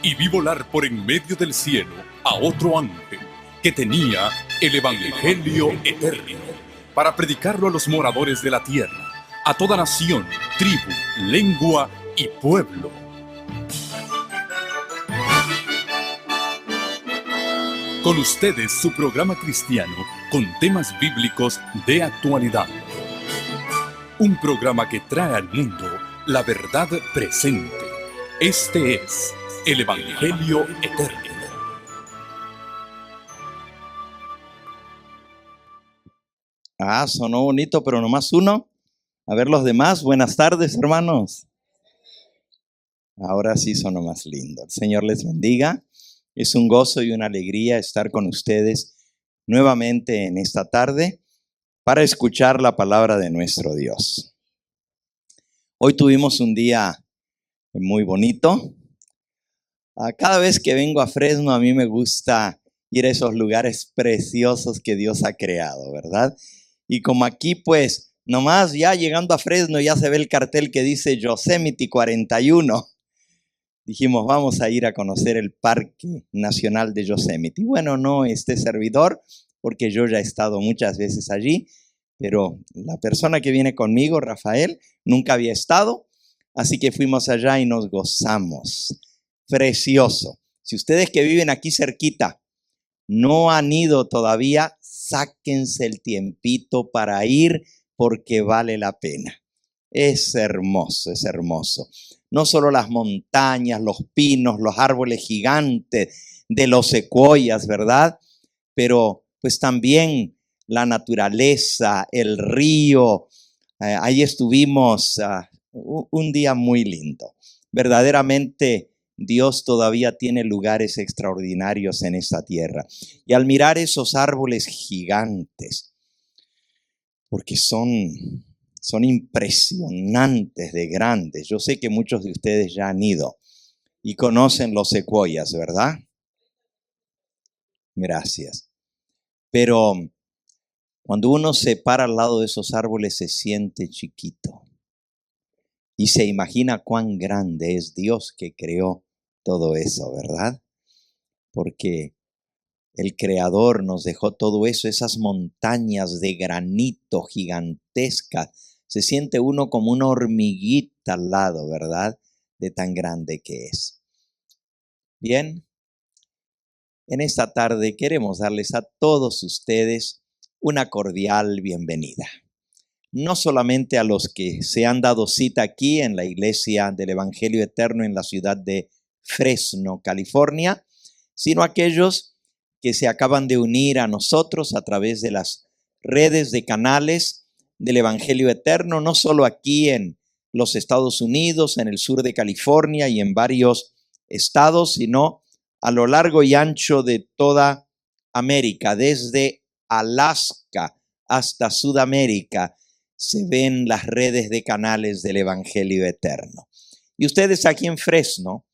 y vi volar por en medio del cielo a otro ángel que tenía el Evangelio eterno para predicarlo a los moradores de la tierra, a toda nación, tribu, lengua y pueblo. Con ustedes su programa cristiano con temas bíblicos de actualidad. Un programa que trae al mundo la verdad presente. Este es el Evangelio eterno. Sonó bonito, pero nomás uno. A ver los demás. Buenas tardes, hermanos. Ahora sí sonó más lindo. El Señor les bendiga. Es un gozo y una alegría estar con ustedes nuevamente en esta tarde para escuchar la palabra de nuestro Dios. Hoy tuvimos un día muy bonito. Cada vez que vengo a Fresno, a mí me gusta ir a esos lugares preciosos que Dios ha creado, ¿verdad? Y como aquí, pues, nomás ya llegando a Fresno ya se ve el cartel que dice Yosemite 41. Dijimos, vamos a ir a conocer el Parque Nacional de Yosemite. Y bueno, no este servidor, porque yo ya he estado muchas veces allí, pero la persona que viene conmigo, Rafael, nunca había estado, así que fuimos allá y nos gozamos. Precioso. Si ustedes que viven aquí cerquita no han ido todavía, sáquense el tiempito para ir porque vale la pena. Es hermoso, es hermoso. No solo las montañas, los pinos, los árboles gigantes de los secuoyas, ¿verdad? Pero pues también la naturaleza, el río. Ahí estuvimos un día muy lindo. Verdaderamente Dios todavía tiene lugares extraordinarios en esta tierra. Y al mirar esos árboles gigantes, porque son impresionantes de grandes. Yo sé que muchos de ustedes ya han ido y conocen los secuoyas, ¿verdad? Gracias. Pero cuando uno se para al lado de esos árboles se siente chiquito y se imagina cuán grande es Dios que creó todo eso, ¿verdad? Porque el Creador nos dejó todo eso, esas montañas de granito gigantescas. Se siente uno como una hormiguita al lado, ¿verdad? De tan grande que es. Bien, en esta tarde queremos darles a todos ustedes una cordial bienvenida. No solamente a los que se han dado cita aquí en la Iglesia del Evangelio Eterno en la ciudad de Fresno, California, sino a aquellos que se acaban de unir a nosotros a través de las redes de canales del Evangelio Eterno, no solo aquí en los Estados Unidos, en el sur de California y en varios estados, sino a lo largo y ancho de toda América, desde Alaska hasta Sudamérica, se ven las redes de canales del Evangelio Eterno. Y ustedes aquí en Fresno,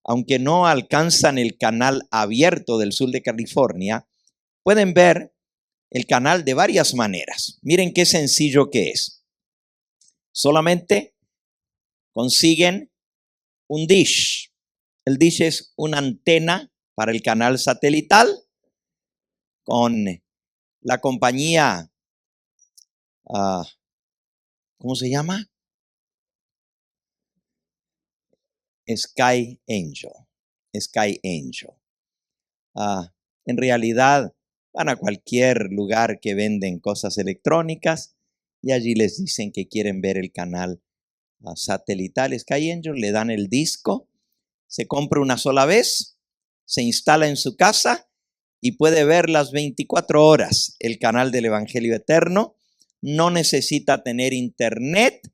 aunque no alcanzan el canal abierto del sur de California, pueden ver el canal de varias maneras. Miren qué sencillo que es. Solamente consiguen un dish. El dish es una antena para el canal satelital con la compañía, ¿cómo se llama? Sky Angel. En realidad van a cualquier lugar que venden cosas electrónicas y allí les dicen que quieren ver el canal satelital Sky Angel, le dan el disco, se compra una sola vez, se instala en su casa y puede ver las 24 horas el canal del Evangelio Eterno. No necesita tener internet,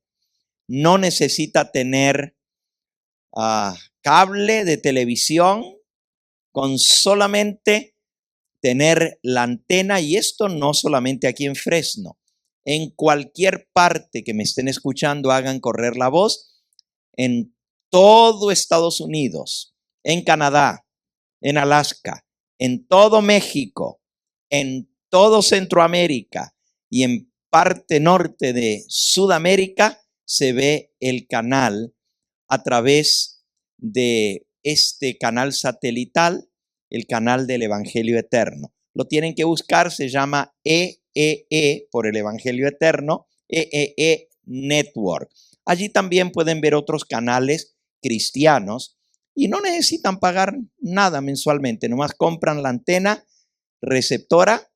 no necesita tener cable de televisión, con solamente tener la antena, y esto no solamente aquí en Fresno, en cualquier parte que me estén escuchando, hagan correr la voz, en todo Estados Unidos, en Canadá, en Alaska, en todo México, en todo Centroamérica y en parte norte de Sudamérica, se ve el canal a través de este canal satelital, el canal del Evangelio Eterno. Lo tienen que buscar, se llama EEE por el Evangelio Eterno, EEE Network. Allí también pueden ver otros canales cristianos y no necesitan pagar nada mensualmente, nomás compran la antena receptora,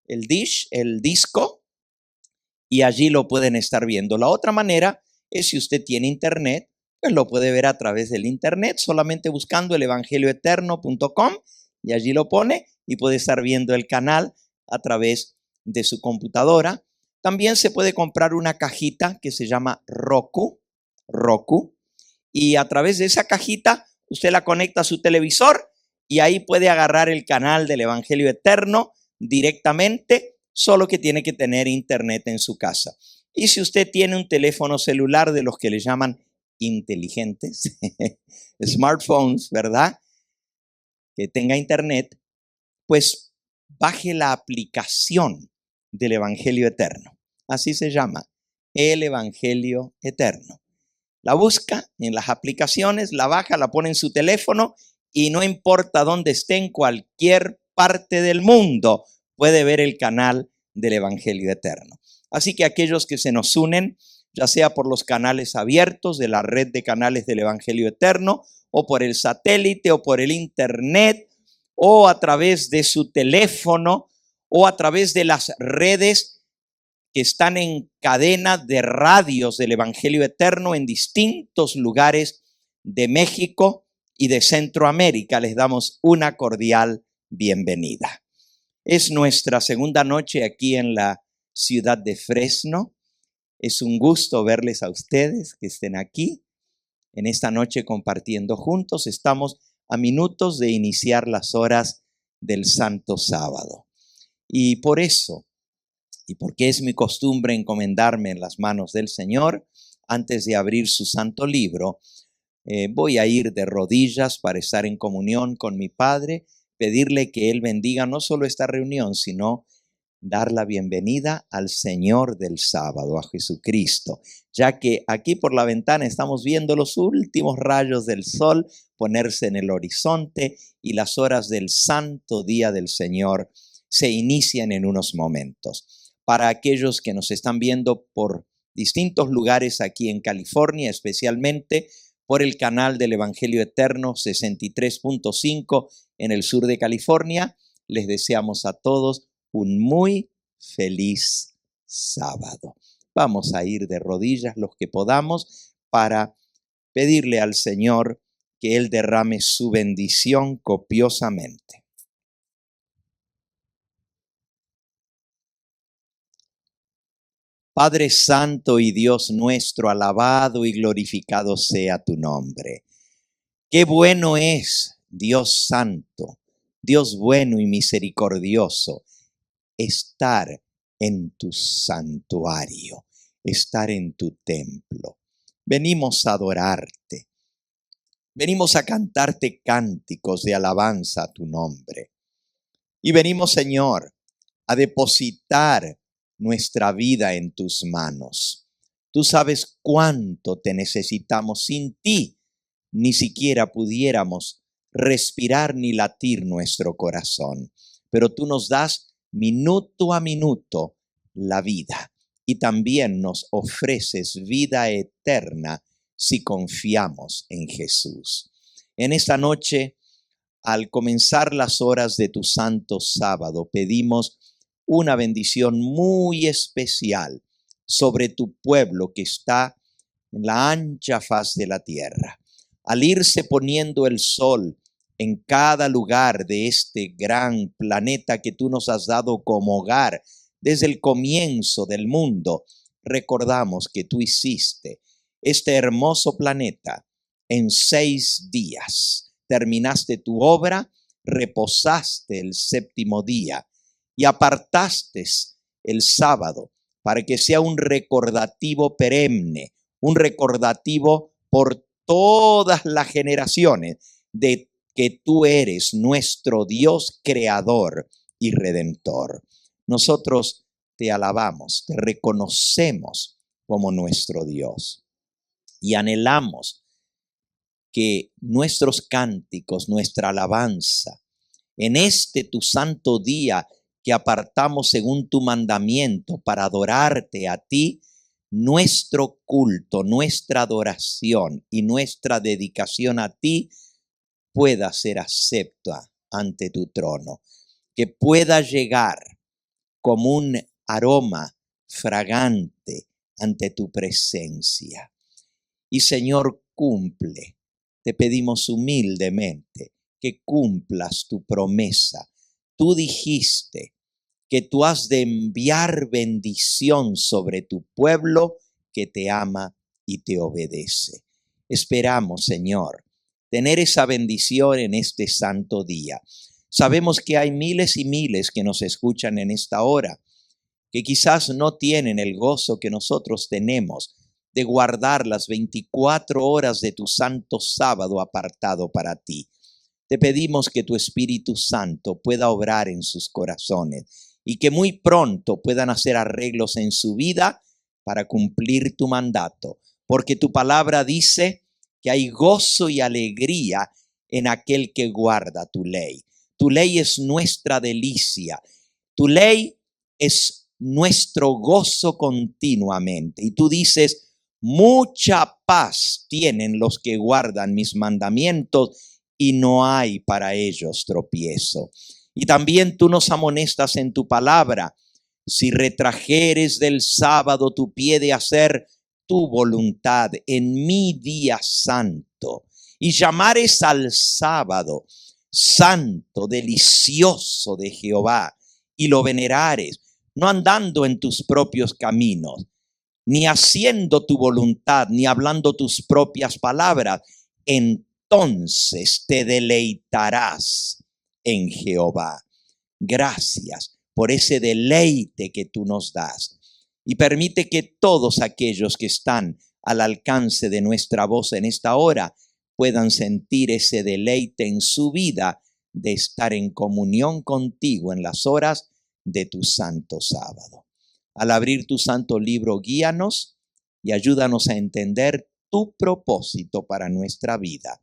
el dish, el disco, y allí lo pueden estar viendo. La otra manera es si usted tiene internet, pues lo puede ver a través del internet, solamente buscando el evangelioeterno.com y allí lo pone y puede estar viendo el canal a través de su computadora. También se puede comprar una cajita que se llama Roku, y a través de esa cajita usted la conecta a su televisor y ahí puede agarrar el canal del Evangelio Eterno directamente, solo que tiene que tener internet en su casa. Y si usted tiene un teléfono celular de los que le llaman inteligentes, smartphones, ¿verdad? Que tenga internet, pues baje la aplicación del Evangelio Eterno. Así se llama, el Evangelio Eterno. La busca en las aplicaciones, la baja, la pone en su teléfono y no importa dónde esté, en cualquier parte del mundo, puede ver el canal del Evangelio Eterno. Así que aquellos que se nos unen, ya sea por los canales abiertos de la red de canales del Evangelio Eterno, o por el satélite, o por el internet, o a través de su teléfono, o a través de las redes que están en cadena de radios del Evangelio Eterno en distintos lugares de México y de Centroamérica, les damos una cordial bienvenida. Es nuestra segunda noche aquí en la ciudad de Fresno. Es un gusto verles a ustedes que estén aquí en esta noche compartiendo juntos. Estamos a minutos de iniciar las horas del Santo Sábado. Y por eso, y porque es mi costumbre encomendarme en las manos del Señor, antes de abrir su santo libro, voy a ir de rodillas para estar en comunión con mi Padre, pedirle que Él bendiga no solo esta reunión, sino dar la bienvenida al Señor del sábado, a Jesucristo, ya que aquí por la ventana estamos viendo los últimos rayos del sol ponerse en el horizonte y las horas del santo día del Señor se inician en unos momentos. Para aquellos que nos están viendo por distintos lugares aquí en California, especialmente por el canal del Evangelio Eterno 63.5 en el sur de California, les deseamos a todos un muy feliz sábado. Vamos a ir de rodillas los que podamos para pedirle al Señor que Él derrame su bendición copiosamente. Padre Santo y Dios nuestro, alabado y glorificado sea tu nombre. Qué bueno es, Dios Santo, Dios bueno y misericordioso, estar en tu santuario, estar en tu templo. Venimos a adorarte, venimos a cantarte cánticos de alabanza a tu nombre. Y venimos, Señor, a depositar nuestra vida en tus manos. Tú sabes cuánto te necesitamos. Sin ti ni siquiera pudiéramos respirar ni latir nuestro corazón. Pero tú nos das minuto a minuto la vida y también nos ofreces vida eterna si confiamos en Jesús. En esta noche, al comenzar las horas de tu santo sábado, pedimos una bendición muy especial sobre tu pueblo que está en la ancha faz de la tierra. Al irse poniendo el sol en cada lugar de este gran planeta que tú nos has dado como hogar desde el comienzo del mundo, recordamos que tú hiciste este hermoso planeta en 6 días. Terminaste tu obra, reposaste el 7º día y apartaste el sábado para que sea un recordativo perenne, un recordativo por todas las generaciones de que tú eres nuestro Dios creador y redentor. Nosotros te alabamos, te reconocemos como nuestro Dios y anhelamos que nuestros cánticos, nuestra alabanza, en este tu santo día que apartamos según tu mandamiento para adorarte a ti, nuestro culto, nuestra adoración y nuestra dedicación a ti pueda ser acepta ante tu trono, que pueda llegar como un aroma fragante ante tu presencia. Y Señor, cumple, te pedimos humildemente que cumplas tu promesa. Tú dijiste que tú has de enviar bendición sobre tu pueblo que te ama y te obedece. Esperamos, Señor, tener esa bendición en este santo día. Sabemos que hay miles y miles que nos escuchan en esta hora, que quizás no tienen el gozo que nosotros tenemos de guardar las 24 horas de tu santo sábado apartado para ti. Te pedimos que tu Espíritu Santo pueda obrar en sus corazones y que muy pronto puedan hacer arreglos en su vida para cumplir tu mandato, porque tu palabra dice que hay gozo y alegría en aquel que guarda tu ley. Tu ley es nuestra delicia, tu ley es nuestro gozo continuamente. Y tú dices, mucha paz tienen los que guardan mis mandamientos y no hay para ellos tropiezo. Y también tú nos amonestas en tu palabra, si retrajeres del sábado tu pie de hacer tu voluntad en mi día santo y llamares al sábado santo, delicioso de Jehová y lo venerares, no andando en tus propios caminos, ni haciendo tu voluntad, ni hablando tus propias palabras, entonces te deleitarás en Jehová. Gracias por ese deleite que tú nos das. Y permite que todos aquellos que están al alcance de nuestra voz en esta hora puedan sentir ese deleite en su vida de estar en comunión contigo en las horas de tu santo sábado. Al abrir tu santo libro, guíanos y ayúdanos a entender tu propósito para nuestra vida.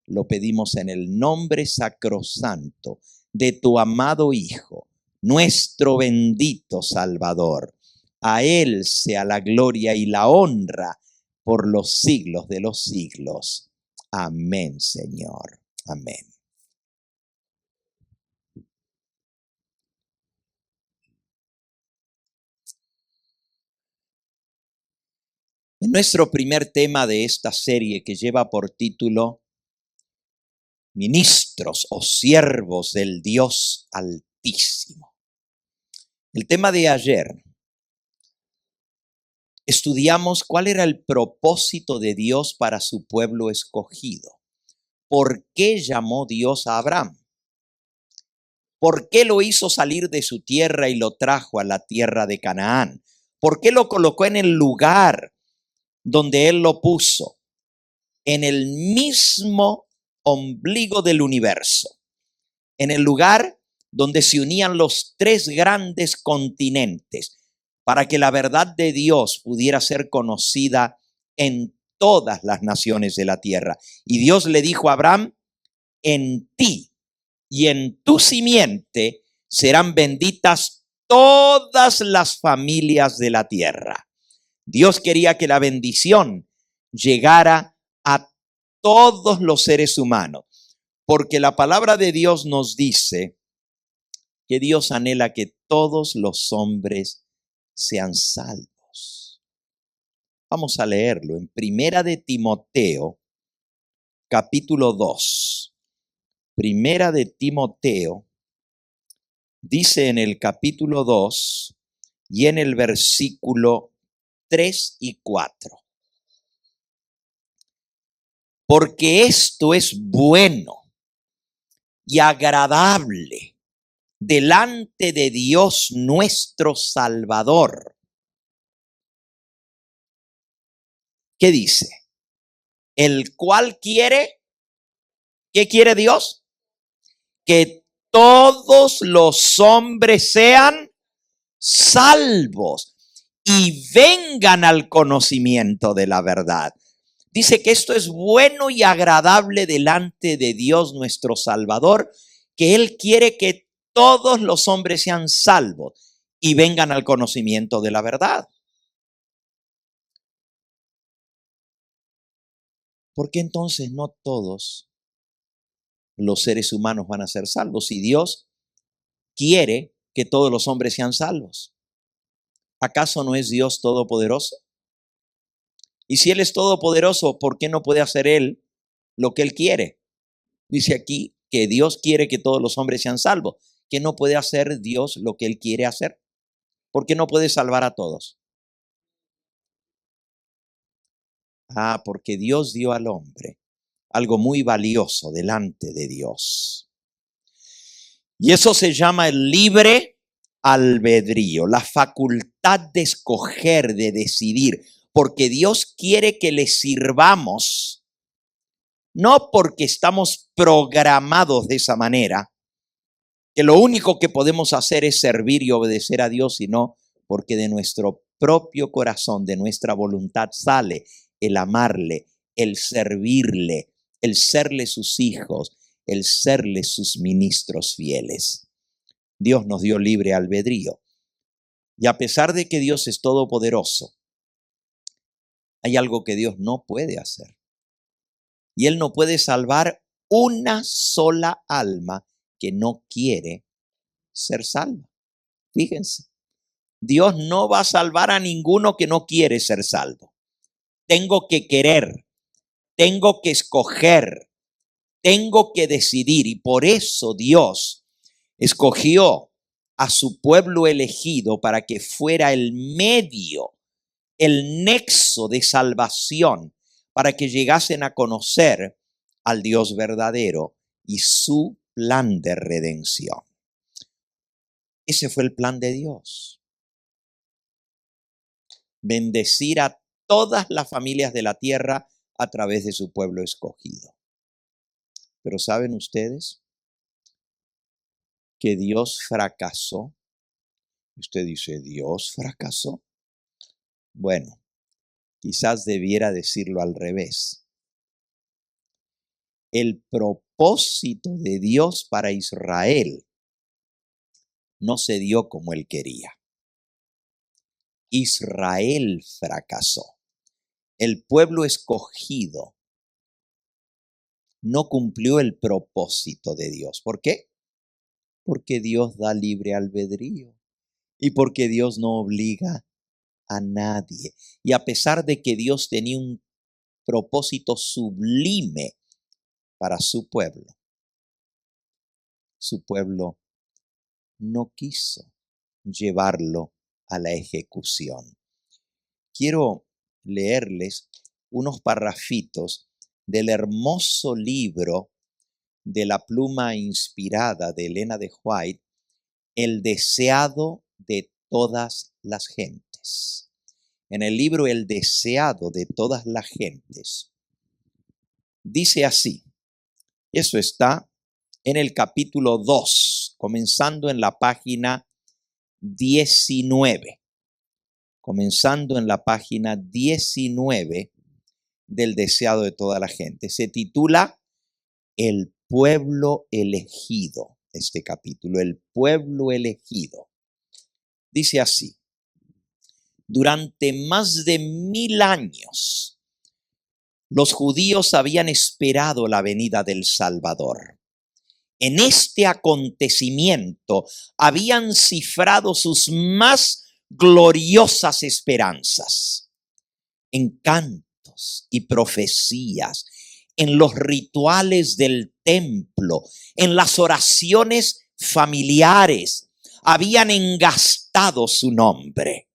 Lo pedimos en el nombre sacrosanto de tu amado Hijo, nuestro bendito Salvador. A Él sea la gloria y la honra por los siglos de los siglos. Amén, Señor. Amén. En nuestro primer tema de esta serie, que lleva por título Ministros o siervos del Dios Altísimo. El tema de ayer, estudiamos cuál era el propósito de Dios para su pueblo escogido. ¿Por qué llamó Dios a Abraham? ¿Por qué lo hizo salir de su tierra y lo trajo a la tierra de Canaán? ¿Por qué lo colocó en el lugar donde Él lo puso? En el mismo ombligo del universo, en el lugar donde se unían los tres grandes continentes, para que la verdad de Dios pudiera ser conocida en todas las naciones de la tierra. Y Dios le dijo a Abraham, en ti y en tu simiente serán benditas todas las familias de la tierra. Dios quería que la bendición llegara a todos los seres humanos, porque la palabra de Dios nos dice que Dios anhela que todos los hombres sean salvos. Vamos a leerlo en Primera de Timoteo, capítulo 2. Primera de Timoteo dice en el capítulo 2 y en el versículo 3 y 4. Porque esto es bueno y agradable delante de Dios nuestro Salvador. ¿Qué dice? El cual quiere, ¿qué quiere Dios? Que todos los hombres sean salvos y vengan al conocimiento de la verdad. Dice que esto es bueno y agradable delante de Dios nuestro Salvador, que Él quiere que todos los hombres sean salvos y vengan al conocimiento de la verdad. ¿Por qué entonces no todos los seres humanos van a ser salvos si Dios quiere que todos los hombres sean salvos? ¿Acaso no es Dios todopoderoso? Y si Él es todopoderoso, ¿por qué no puede hacer Él lo que Él quiere? Dice aquí que Dios quiere que todos los hombres sean salvos. ¿Qué no puede hacer Dios lo que Él quiere hacer? ¿Por qué no puede salvar a todos? Porque Dios dio al hombre algo muy valioso delante de Dios. Y eso se llama el libre albedrío, la facultad de escoger, de decidir, porque Dios quiere que le sirvamos, no porque estamos programados de esa manera, que lo único que podemos hacer es servir y obedecer a Dios, sino porque de nuestro propio corazón, de nuestra voluntad sale el amarle, el servirle, el serle sus hijos, el serle sus ministros fieles. Dios nos dio libre albedrío. Y a pesar de que Dios es todopoderoso, hay algo que Dios no puede hacer. Y Él no puede salvar una sola alma que no quiere ser salva. Fíjense, Dios no va a salvar a ninguno que no quiere ser salvo. Tengo que querer, tengo que escoger, tengo que decidir. Y por eso Dios escogió a su pueblo elegido para que fuera el medio, el nexo de salvación, para que llegasen a conocer al Dios verdadero y su plan de redención. Ese fue el plan de Dios. Bendecir a todas las familias de la tierra a través de su pueblo escogido. Pero ¿saben ustedes que Dios fracasó? Usted dice, ¿Dios fracasó? Bueno, quizás debiera decirlo al revés. El propósito de Dios para Israel no se dio como Él quería. Israel fracasó. El pueblo escogido no cumplió el propósito de Dios. ¿Por qué? Porque Dios da libre albedrío y porque Dios no obliga a nadie. Y a pesar de que Dios tenía un propósito sublime para su pueblo no quiso llevarlo a la ejecución. Quiero leerles unos parrafitos del hermoso libro de la pluma inspirada de Elena de White, El deseado de todas las gentes. En el libro El deseado de todas las gentes, dice así, eso está en el capítulo 2, comenzando en la página 19. Comenzando en la página 19 del deseado de toda la gente. Se titula El pueblo elegido, este capítulo, el pueblo elegido. Dice así, durante más de 1000 años, los judíos habían esperado la venida del Salvador. En este acontecimiento habían cifrado sus más gloriosas esperanzas, en cantos y profecías, en los rituales del templo, en las oraciones familiares, habían engastado su nombre.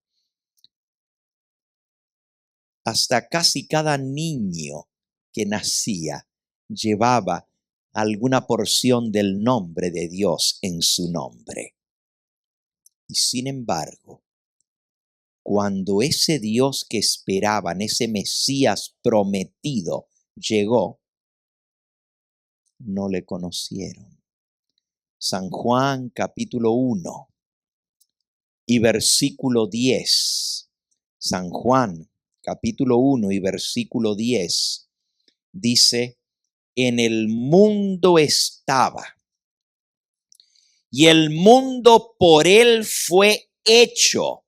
Hasta casi cada niño que nacía llevaba alguna porción del nombre de Dios en su nombre. Y sin embargo, cuando ese Dios que esperaban, ese Mesías prometido, llegó, no le conocieron. San Juan capítulo 1 y versículo 10. San Juan capítulo 1 y versículo 10, dice: en el mundo estaba, y el mundo por él fue hecho.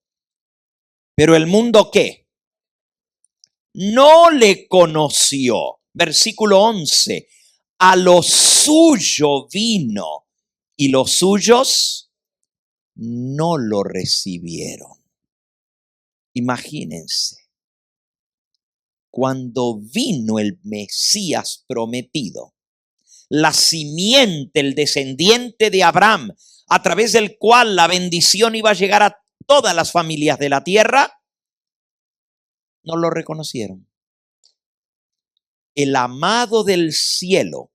Pero el mundo, ¿qué? No le conoció. Versículo 11. A lo suyo vino, y los suyos no lo recibieron. Imagínense, cuando vino el Mesías prometido, la simiente, el descendiente de Abraham, a través del cual la bendición iba a llegar a todas las familias de la tierra, no lo reconocieron. El amado del cielo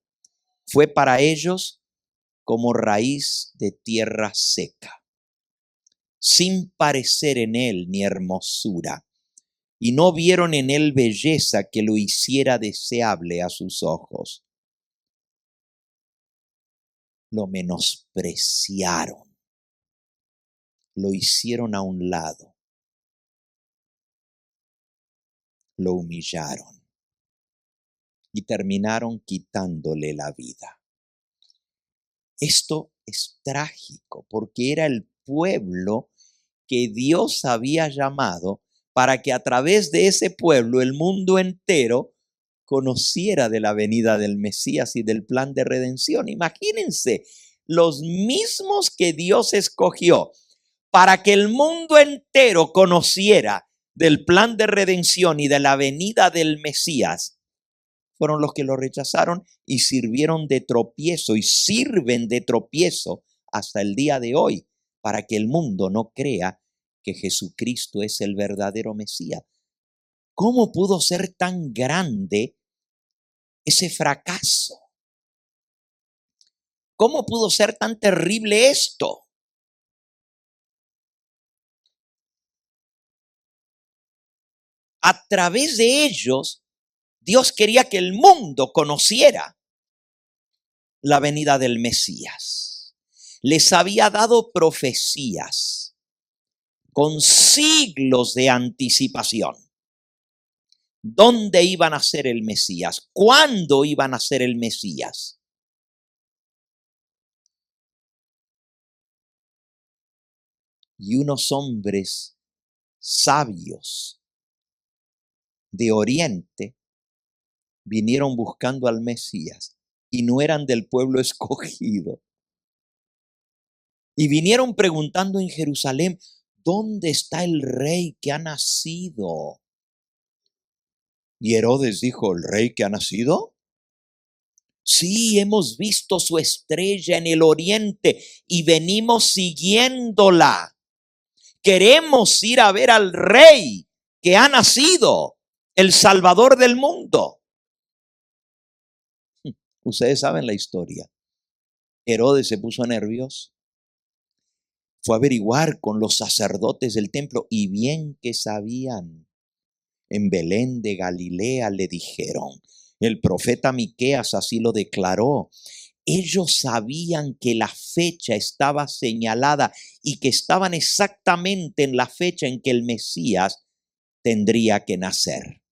fue para ellos como raíz de tierra seca, sin parecer en él ni hermosura, y no vieron en él belleza que lo hiciera deseable a sus ojos. Lo menospreciaron, lo hicieron a un lado, lo humillaron y terminaron quitándole la vida. Esto es trágico porque era el pueblo que Dios había llamado para que a través de ese pueblo el mundo entero conociera de la venida del Mesías y del plan de redención. Imagínense, los mismos que Dios escogió para que el mundo entero conociera del plan de redención y de la venida del Mesías, fueron los que lo rechazaron y sirvieron de tropiezo y sirven de tropiezo hasta el día de hoy para que el mundo no crea que Jesucristo es el verdadero Mesías. ¿Cómo pudo ser tan grande ese fracaso? ¿Cómo pudo ser tan terrible esto? A través de ellos, Dios quería que el mundo conociera la venida del Mesías. Les había dado profecías con siglos de anticipación. ¿Dónde iban a ser el Mesías? ¿Cuándo iban a ser el Mesías? Y unos hombres sabios de Oriente vinieron buscando al Mesías y no eran del pueblo escogido. Y vinieron preguntando en Jerusalén: ¿dónde está el rey que ha nacido? Y Herodes dijo: ¿el rey que ha nacido? Sí, hemos visto su estrella en el oriente y venimos siguiéndola. Queremos ir a ver al rey que ha nacido, el Salvador del mundo. Ustedes saben la historia. Herodes se puso nervioso. Fue a averiguar con los sacerdotes del templo y bien que sabían. En Belén de Galilea le dijeron, el profeta Miqueas así lo declaró. Ellos sabían que la fecha estaba señalada y que estaban exactamente en la fecha en que el Mesías tendría que nacer.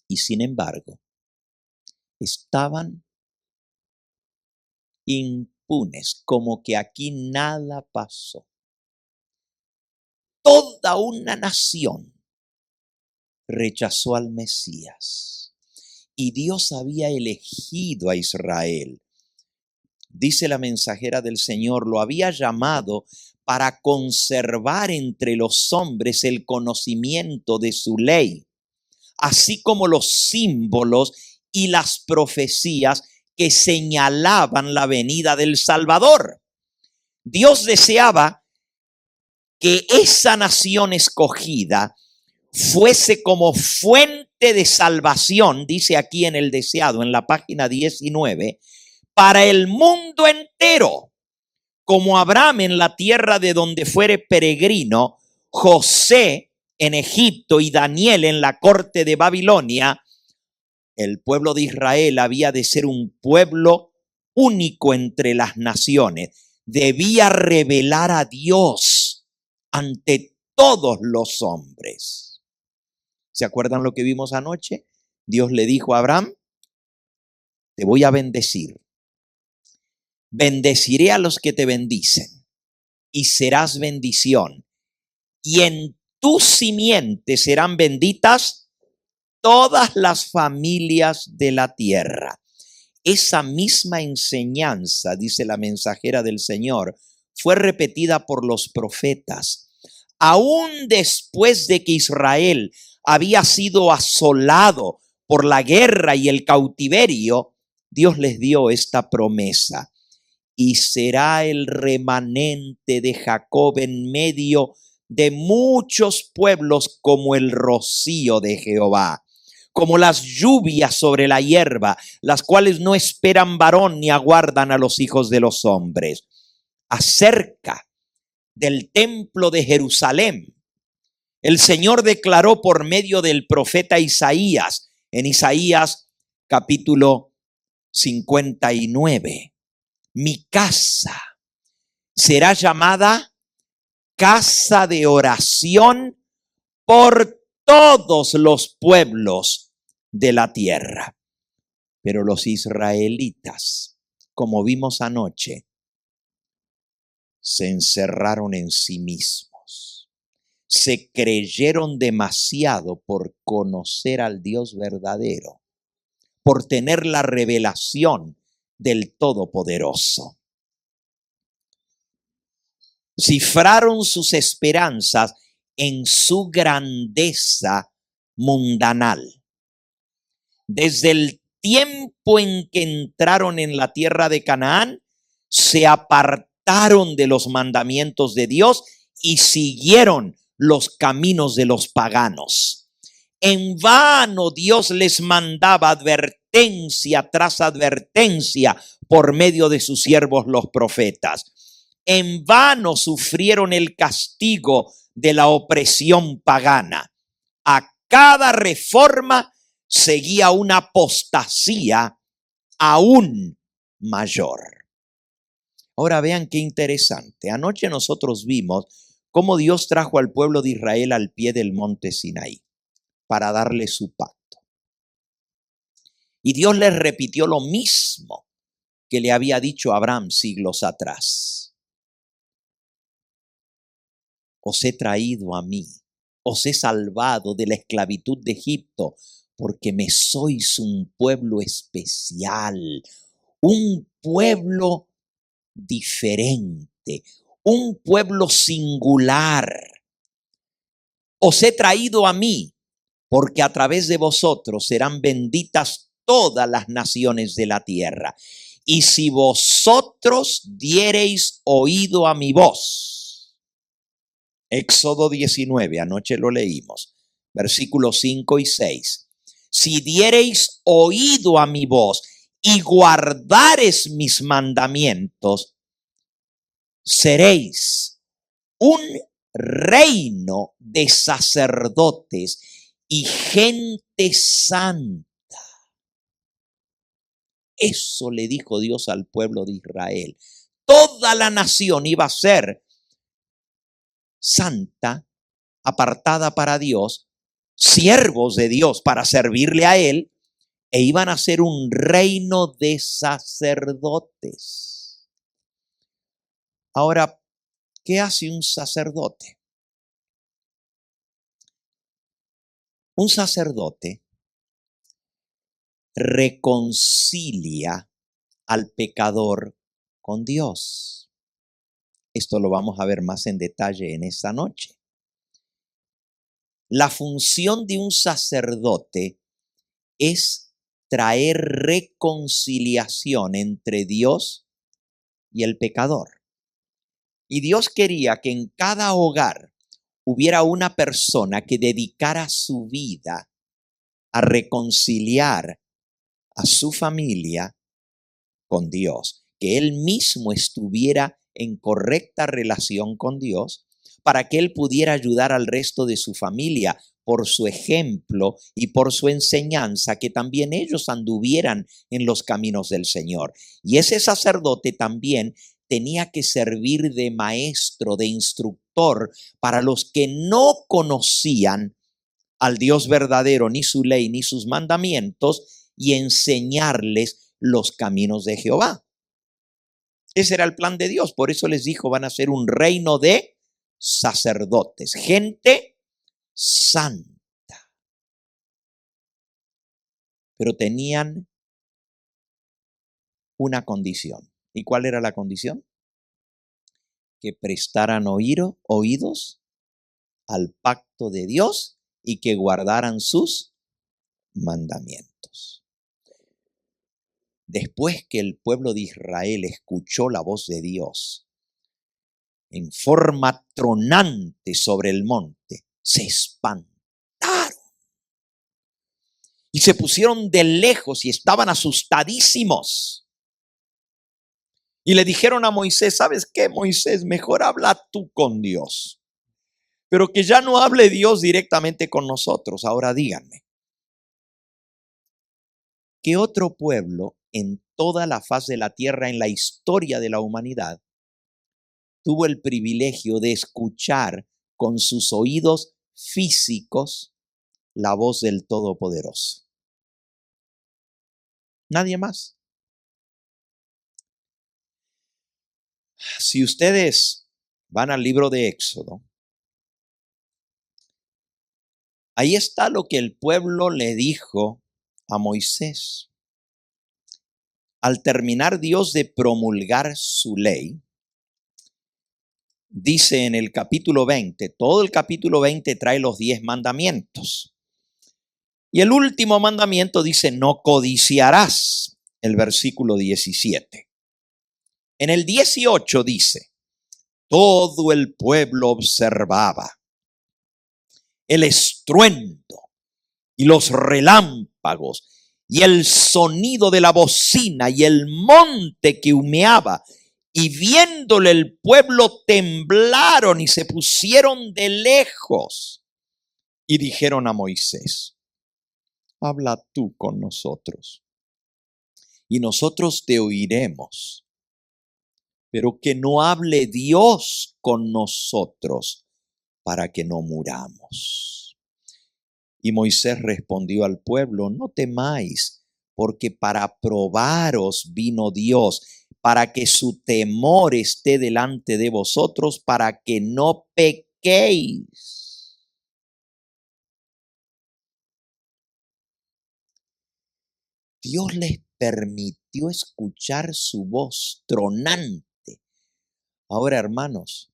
Y sin embargo, estaban impunes, como que aquí nada pasó. Toda una nación rechazó al Mesías y Dios había elegido a Israel. Dice la mensajera del Señor, lo había llamado para conservar entre los hombres el conocimiento de su ley, así como los símbolos y las profecías que señalaban la venida del Salvador. Dios deseaba que esa nación escogida fuese como fuente de salvación, dice aquí en el deseado, en la página 19, para el mundo entero, como Abraham en la tierra de donde fuere peregrino, José en Egipto y Daniel en la corte de Babilonia. El pueblo de Israel había de ser un pueblo único entre las naciones. Debía revelar a Dios ante todos los hombres. ¿Se acuerdan lo que vimos anoche? Dios le dijo a Abraham, te voy a bendecir. Bendeciré a los que te bendicen y serás bendición. Y en tu simiente serán benditas todas las familias de la tierra. Esa misma enseñanza, dice la mensajera del Señor, fue repetida por los profetas. Aún después de que Israel había sido asolado por la guerra y el cautiverio, Dios les dio esta promesa. Y será el remanente de Jacob en medio de muchos pueblos como el rocío de Jehová, como las lluvias sobre la hierba, las cuales no esperan varón ni aguardan a los hijos de los hombres. Acerca del templo de Jerusalén, el Señor declaró por medio del profeta Isaías, en Isaías capítulo 59, mi casa será llamada casa de oración por todos los pueblos de la tierra. Pero los israelitas, como vimos anoche, se encerraron en sí mismos. Se creyeron demasiado por conocer al Dios verdadero, por tener la revelación del Todopoderoso. Cifraron sus esperanzas en su grandeza mundanal. Desde el tiempo en que entraron en la tierra de Canaán, se apartaron de los mandamientos de Dios y siguieron los caminos de los paganos. En vano Dios les mandaba advertencia tras advertencia por medio de sus siervos los profetas. En vano sufrieron el castigo de la opresión pagana. A cada reforma seguía una apostasía aún mayor. Ahora vean qué interesante. Anoche nosotros vimos cómo Dios trajo al pueblo de Israel al pie del monte Sinaí para darle su pacto. Y Dios les repitió lo mismo que le había dicho a Abraham siglos atrás. Os he traído a mí, os he salvado de la esclavitud de Egipto, porque me sois un pueblo especial, un pueblo diferente, un pueblo singular. Os he traído a mí, porque a través de vosotros serán benditas todas las naciones de la tierra. Y si vosotros diereis oído a mi voz. Éxodo 19, anoche lo leímos, versículos 5 y 6. Si diereis oído a mi voz y guardareis mis mandamientos, seréis un reino de sacerdotes y gente santa. Eso le dijo Dios al pueblo de Israel. Toda la nación iba a ser santa, apartada para Dios, siervos de Dios para servirle a Él, e iban a ser un reino de sacerdotes. Ahora, ¿qué hace un sacerdote? Un sacerdote reconcilia al pecador con Dios. Esto lo vamos a ver más en detalle en esta noche. La función de un sacerdote es traer reconciliación entre Dios y el pecador. Y Dios quería que en cada hogar hubiera una persona que dedicara su vida a reconciliar a su familia con Dios, que él mismo estuviera en correcta relación con Dios, para que él pudiera ayudar al resto de su familia por su ejemplo y por su enseñanza, que también ellos anduvieran en los caminos del Señor. Y ese sacerdote también tenía que servir de maestro, de instructor para los que no conocían al Dios verdadero, ni su ley, ni sus mandamientos, y enseñarles los caminos de Jehová. Ese era el plan de Dios. Por eso les dijo, van a ser un reino de sacerdotes, gente santa. Pero tenían una condición. ¿Y cuál era la condición? Que prestaran oídos al pacto de Dios y que guardaran sus mandamientos. Después que el pueblo de Israel escuchó la voz de Dios en forma tronante sobre el monte, se espantaron y se pusieron de lejos y estaban asustadísimos. Y le dijeron a Moisés, ¿sabes qué, Moisés? Mejor habla tú con Dios, pero que ya no hable Dios directamente con nosotros. Ahora díganme, ¿qué otro pueblo en toda la faz de la tierra, en la historia de la humanidad, tuvo el privilegio de escuchar con sus oídos físicos la voz del Todopoderoso? Nadie más. Si ustedes van al libro de Éxodo, ahí está lo que el pueblo le dijo a Moisés. Al terminar Dios de promulgar su ley, dice en el capítulo 20, todo el capítulo 20 trae los 10 mandamientos. Y el último mandamiento dice, no codiciarás, el versículo 17. En el 18 dice, todo el pueblo observaba el estruendo y los relámpagos y el sonido de la bocina y el monte que humeaba, y viéndole el pueblo temblaron y se pusieron de lejos y dijeron a Moisés, habla tú con nosotros y nosotros te oiremos, pero que no hable Dios con nosotros para que no muramos. Y Moisés respondió al pueblo, no temáis, porque para probaros vino Dios, para que su temor esté delante de vosotros, para que no pequéis. Dios les permitió escuchar su voz tronante. Ahora, hermanos,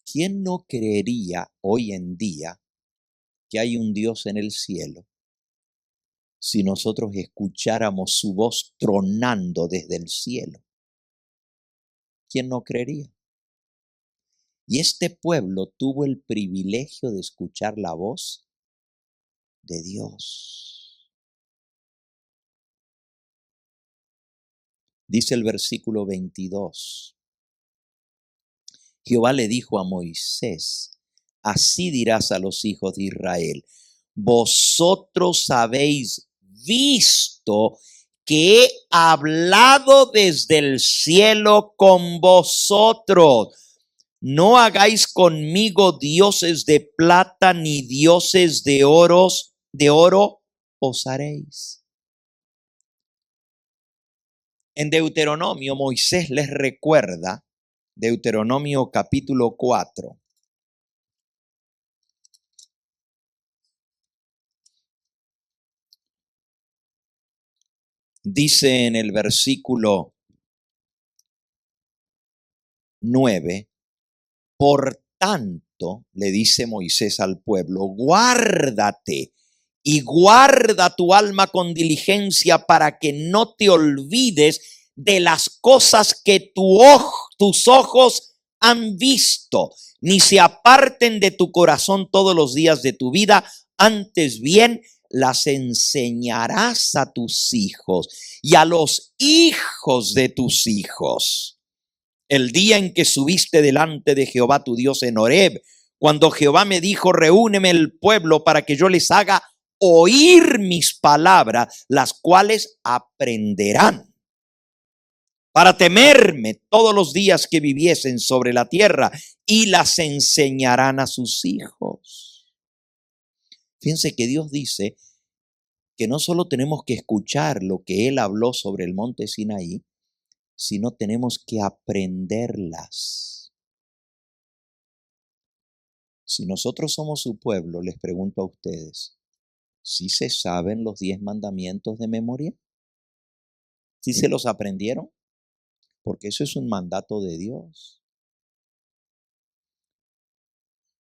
¿quién no creería hoy en día que hay un Dios en el cielo si nosotros escucháramos su voz tronando desde el cielo? ¿Quién no creería? Y este pueblo tuvo el privilegio de escuchar la voz de Dios. Dice el versículo 22. Jehová le dijo a Moisés, así dirás a los hijos de Israel, vosotros habéis visto que he hablado desde el cielo con vosotros. No hagáis conmigo dioses de plata ni dioses de oro os haréis. En Deuteronomio, Moisés les recuerda, Deuteronomio capítulo 4. Dice en el versículo 9, por tanto, le dice Moisés al pueblo, guárdate y guarda tu alma con diligencia para que no te olvides de las cosas que tus ojos han visto, ni se aparten de tu corazón todos los días de tu vida, antes bien las enseñarás a tus hijos y a los hijos de tus hijos. El día en que subiste delante de Jehová tu Dios en Horeb, cuando Jehová me dijo, reúneme el pueblo para que yo les haga oír mis palabras, las cuales aprenderán para temerme todos los días que viviesen sobre la tierra, y las enseñarán a sus hijos. Fíjense que Dios dice que no solo tenemos que escuchar lo que Él habló sobre el monte Sinaí, sino tenemos que aprenderlas. Si nosotros somos su pueblo, les pregunto a ustedes, ¿sí se saben los 10 mandamientos de memoria? ¿Sí se los aprendieron? Porque eso es un mandato de Dios.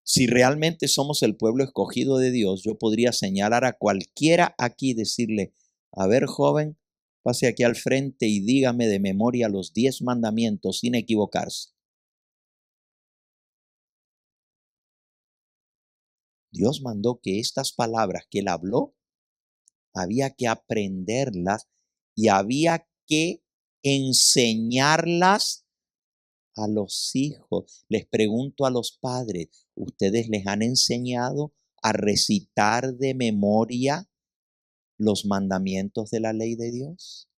Si realmente somos el pueblo escogido de Dios, yo podría señalar a cualquiera aquí y decirle, a ver, joven, pase aquí al frente y dígame de memoria los 10 mandamientos sin equivocarse. Dios mandó que estas palabras que Él habló, había que aprenderlas y había que enseñarlas a los hijos. Les pregunto a los padres, ¿ustedes les han enseñado a recitar de memoria los mandamientos de la ley de Dios?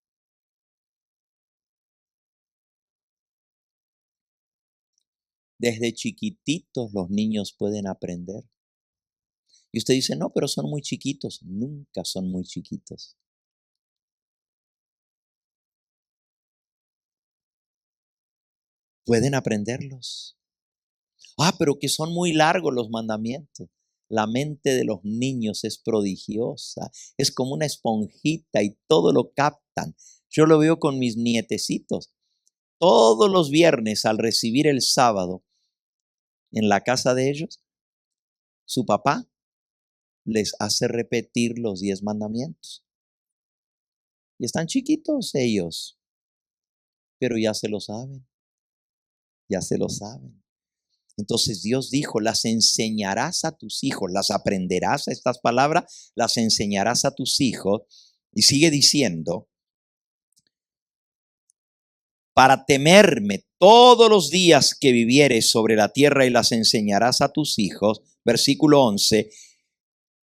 Desde chiquititos los niños pueden aprender. Y usted dice, no, pero son muy chiquitos. Nunca son muy chiquitos. Pueden aprenderlos. Pero que son muy largos los mandamientos. La mente de los niños es prodigiosa. Es como una esponjita y todo lo captan. Yo lo veo con mis nietecitos. Todos los viernes al recibir el sábado en la casa de ellos, su papá les hace repetir los 10 mandamientos. Y están chiquitos ellos, pero ya se lo saben. Ya se lo saben. Entonces Dios dijo, las enseñarás a tus hijos, las aprenderás, estas palabras, las enseñarás a tus hijos. Y sigue diciendo, para temerme todos los días que vivieres sobre la tierra y las enseñarás a tus hijos. Versículo 11,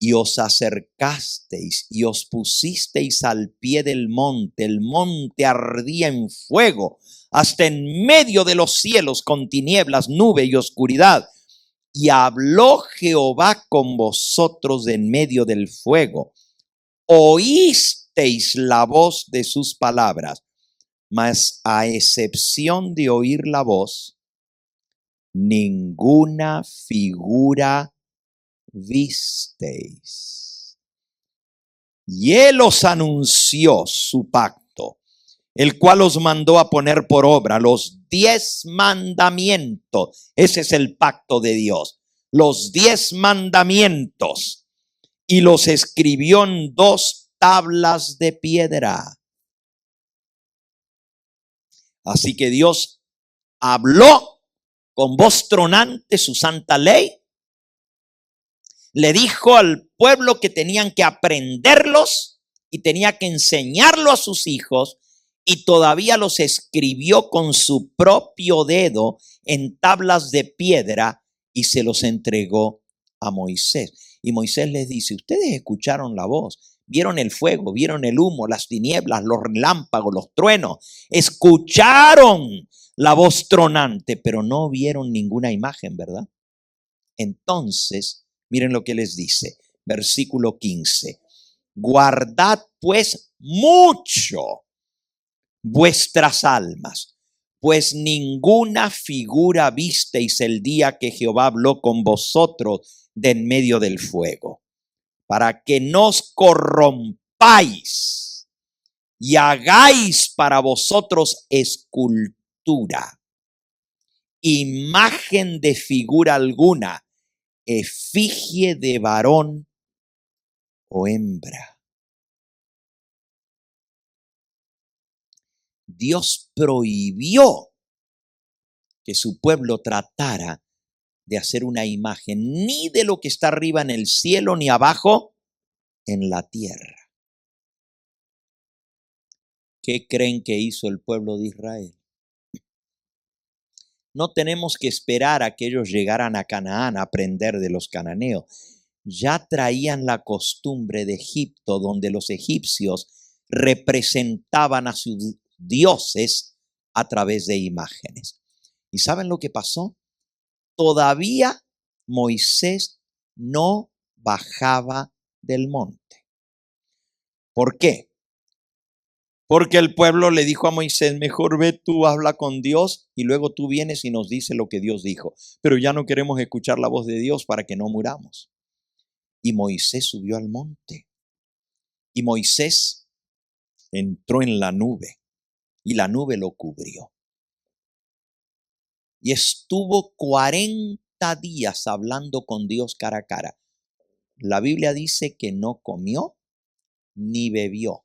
y os acercasteis y os pusisteis al pie del monte. El monte ardía en fuego hasta en medio de los cielos con tinieblas, nube y oscuridad. Y habló Jehová con vosotros en medio del fuego. Oísteis la voz de sus palabras, mas a excepción de oír la voz, ninguna figura visteis. Y Él os anunció su pacto, el cual os mandó a poner por obra los 10 mandamientos. Ese es el pacto de Dios. Los 10 mandamientos. Y los escribió en 2 tablas de piedra. Así que Dios habló con voz tronante su santa ley. Le dijo al pueblo que tenían que aprenderlos y tenía que enseñarlo a sus hijos, y todavía los escribió con su propio dedo en tablas de piedra y se los entregó a Moisés. Y Moisés les dice, ustedes escucharon la voz, vieron el fuego, vieron el humo, las tinieblas, los relámpagos, los truenos, escucharon la voz tronante, pero no vieron ninguna imagen, ¿verdad? Entonces, miren lo que les dice, versículo 15. Guardad pues mucho vuestras almas, pues ninguna figura visteis el día que Jehová habló con vosotros de en medio del fuego, para que no os corrompáis y hagáis para vosotros escultura, imagen de figura alguna, efigie de varón o hembra. Dios prohibió que su pueblo tratara de hacer una imagen, ni de lo que está arriba en el cielo, ni abajo en la tierra. ¿Qué creen que hizo el pueblo de Israel? No tenemos que esperar a que ellos llegaran a Canaán a aprender de los cananeos. Ya traían la costumbre de Egipto, donde los egipcios representaban a sus dioses a través de imágenes. ¿Y saben lo que pasó? Todavía Moisés no bajaba del monte. ¿Por qué? Porque el pueblo le dijo a Moisés, mejor ve tú, habla con Dios y luego tú vienes y nos dices lo que Dios dijo. Pero ya no queremos escuchar la voz de Dios para que no muramos. Y Moisés subió al monte. Y Moisés entró en la nube y la nube lo cubrió. Y estuvo 40 días hablando con Dios cara a cara. La Biblia dice que no comió ni bebió.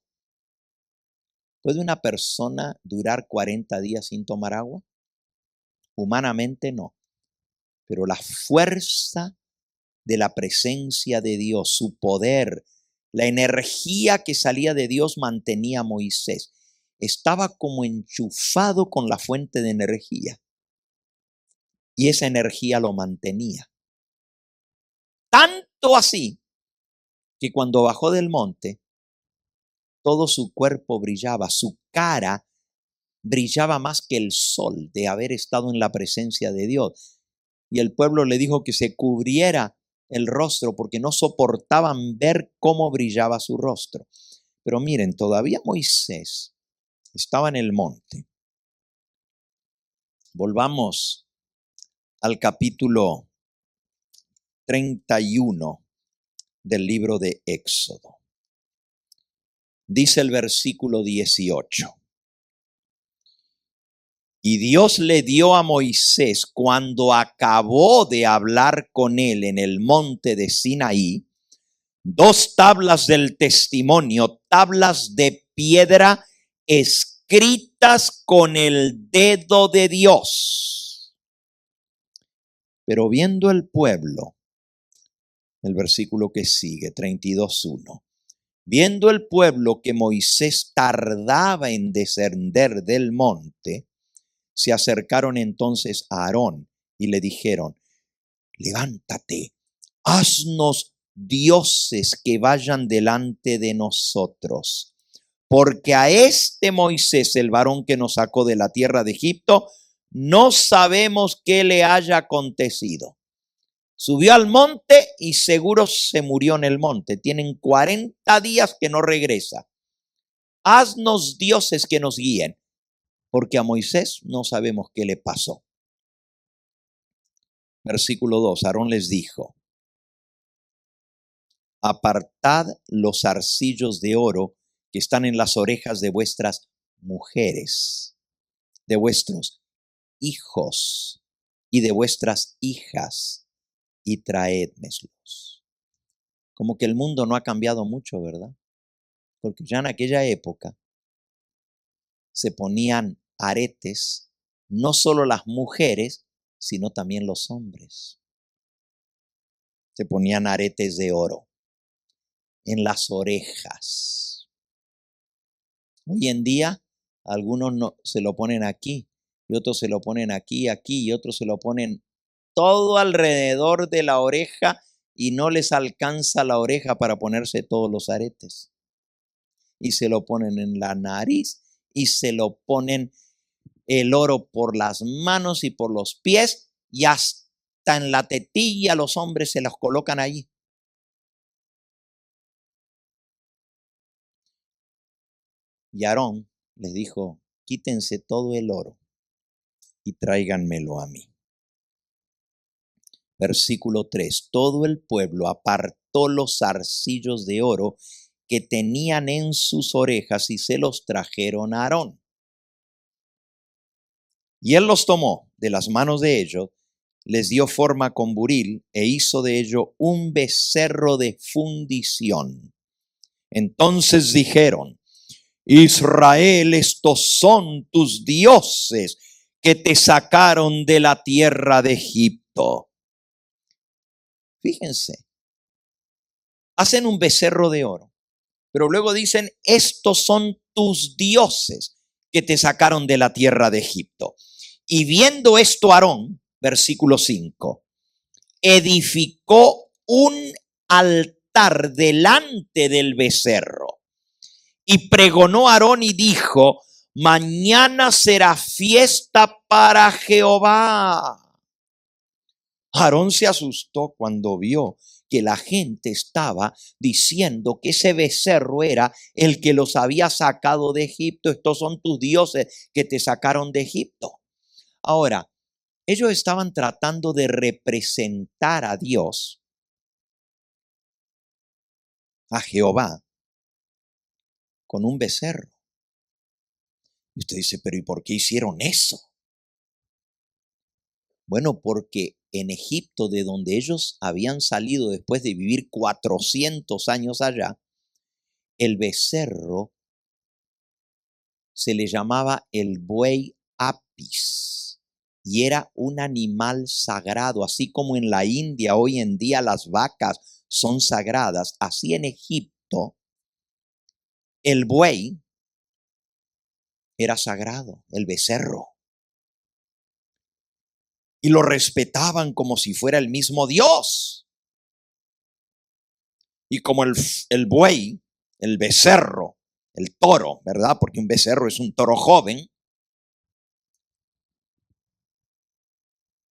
¿Puede una persona durar 40 días sin tomar agua? Humanamente no. Pero la fuerza de la presencia de Dios, su poder, la energía que salía de Dios mantenía a Moisés. Estaba como enchufado con la fuente de energía. Y esa energía lo mantenía. Tanto así que cuando bajó del monte, todo su cuerpo brillaba, su cara brillaba más que el sol de haber estado en la presencia de Dios. Y el pueblo le dijo que se cubriera el rostro porque no soportaban ver cómo brillaba su rostro. Pero miren, todavía Moisés estaba en el monte. Volvamos al capítulo 31 del libro de Éxodo. Dice el versículo 18. Y Dios le dio a Moisés, cuando acabó de hablar con él en el monte de Sinaí, 2 tablas del testimonio, tablas de piedra escritas con el dedo de Dios. Pero viendo el pueblo, el versículo que sigue, 32:1. Viendo el pueblo que Moisés tardaba en descender del monte, se acercaron entonces a Aarón y le dijeron, levántate, haznos dioses que vayan delante de nosotros, porque a este Moisés, el varón que nos sacó de la tierra de Egipto, no sabemos qué le haya acontecido. Subió al monte y seguro se murió en el monte. Tienen 40 días que no regresa. Haznos dioses que nos guíen, porque a Moisés no sabemos qué le pasó. Versículo 2, Aarón les dijo, apartad los arcillos de oro que están en las orejas de vuestras mujeres, de vuestros hijos y de vuestras hijas, y traédmelos. Como que el mundo no ha cambiado mucho, ¿verdad? Porque ya en aquella época se ponían aretes, no solo las mujeres, sino también los hombres. Se ponían aretes de oro en las orejas. Hoy en día, algunos no, se lo ponen aquí, y otros se lo ponen aquí, y otros se lo ponen todo alrededor de la oreja, y no les alcanza la oreja para ponerse todos los aretes. Y se lo ponen en la nariz, y se lo ponen el oro por las manos y por los pies, y hasta en la tetilla los hombres se los colocan allí. Y Aarón les dijo, quítense todo el oro y tráiganmelo a mí. Versículo 3, todo el pueblo apartó los zarcillos de oro que tenían en sus orejas y se los trajeron a Aarón. Y él los tomó de las manos de ellos, les dio forma con buril e hizo de ello un becerro de fundición. Entonces dijeron, Israel, estos son tus dioses que te sacaron de la tierra de Egipto. Fíjense, hacen un becerro de oro, pero luego dicen, estos son tus dioses que te sacaron de la tierra de Egipto. Y viendo esto Aarón, versículo 5, edificó un altar delante del becerro y pregonó a Aarón y dijo, mañana será fiesta para Jehová. Aarón se asustó cuando vio porque la gente estaba diciendo que ese becerro era el que los había sacado de Egipto. Estos son tus dioses que te sacaron de Egipto. Ahora, ellos estaban tratando de representar a Dios, a Jehová, con un becerro. Y usted dice, pero ¿y por qué hicieron eso? Bueno, porque en Egipto, de donde ellos habían salido después de vivir 400 años allá, el becerro se le llamaba el buey apis y era un animal sagrado, así como en la India hoy en día las vacas son sagradas, así en Egipto el buey era sagrado, el becerro. Y lo respetaban como si fuera el mismo Dios. Y como el buey, el becerro, el toro, ¿verdad? Porque un becerro es un toro joven,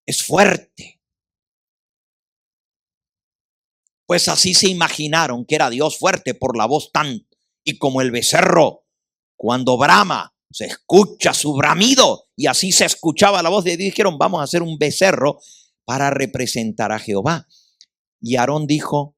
es fuerte. Pues así se imaginaron que era Dios fuerte por la voz tan. Y como el becerro, cuando brama, se escucha su bramido. Y así se escuchaba la voz de Dios. Dijeron, vamos a hacer un becerro para representar a Jehová. Y Aarón dijo,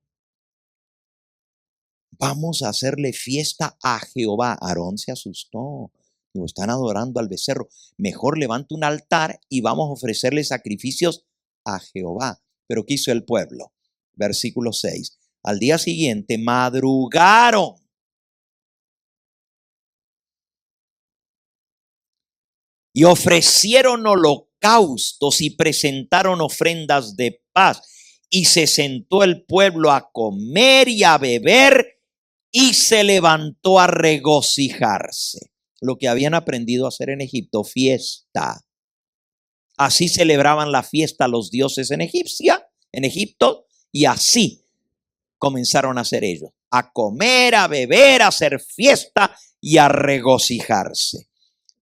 vamos a hacerle fiesta a Jehová. Aarón se asustó. Digo, están adorando al becerro. Mejor levanta un altar y vamos a ofrecerle sacrificios a Jehová. Pero ¿qué hizo el pueblo? Versículo 6. Al día siguiente madrugaron. Y ofrecieron holocaustos y presentaron ofrendas de paz. Y se sentó el pueblo a comer y a beber y se levantó a regocijarse. Lo que habían aprendido a hacer en Egipto, fiesta. Así celebraban la fiesta los dioses en Egipto, y así comenzaron a hacer ellos, a comer, a beber, a hacer fiesta y a regocijarse.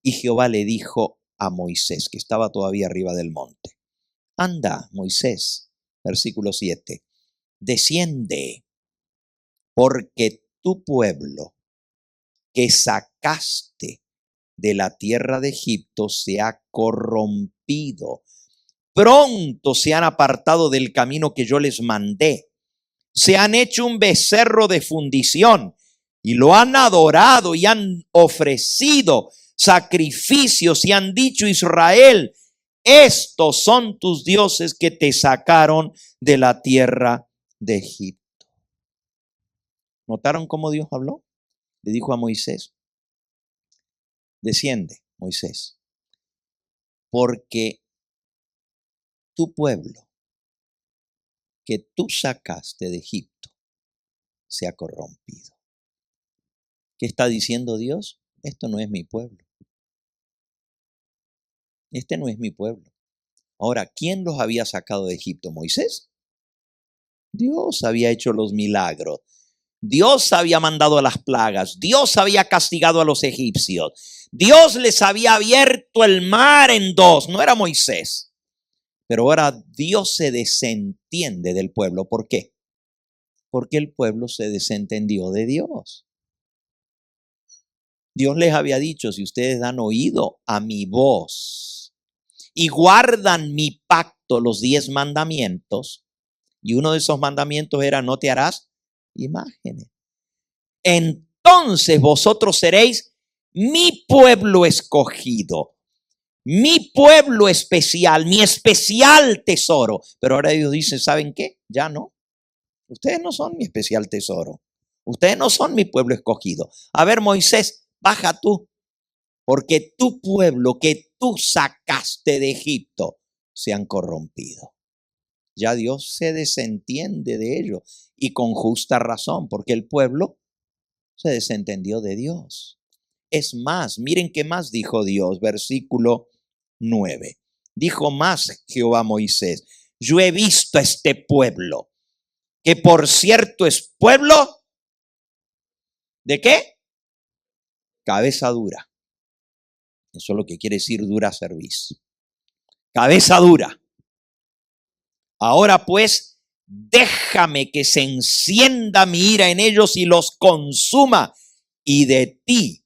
Y Jehová le dijo a Moisés, que estaba todavía arriba del monte, anda, Moisés, versículo 7, desciende, porque tu pueblo que sacaste de la tierra de Egipto se ha corrompido. Pronto se han apartado del camino que yo les mandé. Se han hecho un becerro de fundición y lo han adorado y han ofrecido sacrificios y han dicho, Israel, estos son tus dioses que te sacaron de la tierra de Egipto. ¿Notaron cómo Dios habló? Le dijo a Moisés, desciende, Moisés, porque tu pueblo que tú sacaste de Egipto se ha corrompido. ¿Qué está diciendo Dios? Esto no es mi pueblo. Este no es mi pueblo. Ahora, ¿quién los había sacado de Egipto? ¿Moisés? Dios había hecho los milagros. Dios había mandado las plagas. Dios había castigado a los egipcios. Dios les había abierto el mar en dos. No era Moisés. Pero ahora Dios se desentiende del pueblo. ¿Por qué? Porque el pueblo se desentendió de Dios. Dios les había dicho, si ustedes dan oído a mi voz y guardan mi pacto, los 10 mandamientos, y uno de esos mandamientos era no te harás imágenes, entonces vosotros seréis mi pueblo escogido, mi pueblo especial, mi especial tesoro. Pero ahora Dios dice, ¿saben qué? Ya no. Ustedes no son mi especial tesoro. Ustedes no son mi pueblo escogido. A ver, Moisés, baja tú, porque tu pueblo que tú sacaste de Egipto se han corrompido. Ya Dios se desentiende de ello y con justa razón, porque el pueblo se desentendió de Dios. Es más, miren qué más dijo Dios, versículo 9. Dijo más Jehová a Moisés, yo he visto a este pueblo, que por cierto es pueblo, ¿de qué? Cabeza dura. Eso es lo que quiere decir dura cerviz. Cabeza dura. Ahora pues, déjame que se encienda mi ira en ellos y los consuma, y de ti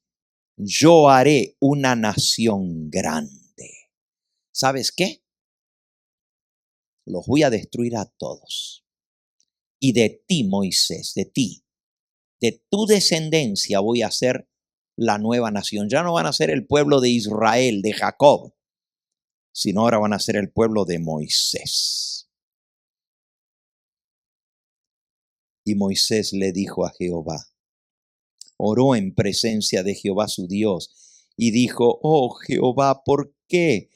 yo haré una nación grande. ¿Sabes qué? Los voy a destruir a todos. Y de ti, Moisés, de ti, de tu descendencia voy a hacer la nueva nación. Ya no van a ser el pueblo de Israel, de Jacob, sino ahora van a ser el pueblo de Moisés. Y Moisés le dijo a Jehová, oró en presencia de Jehová su Dios, y dijo, oh Jehová, ¿por qué?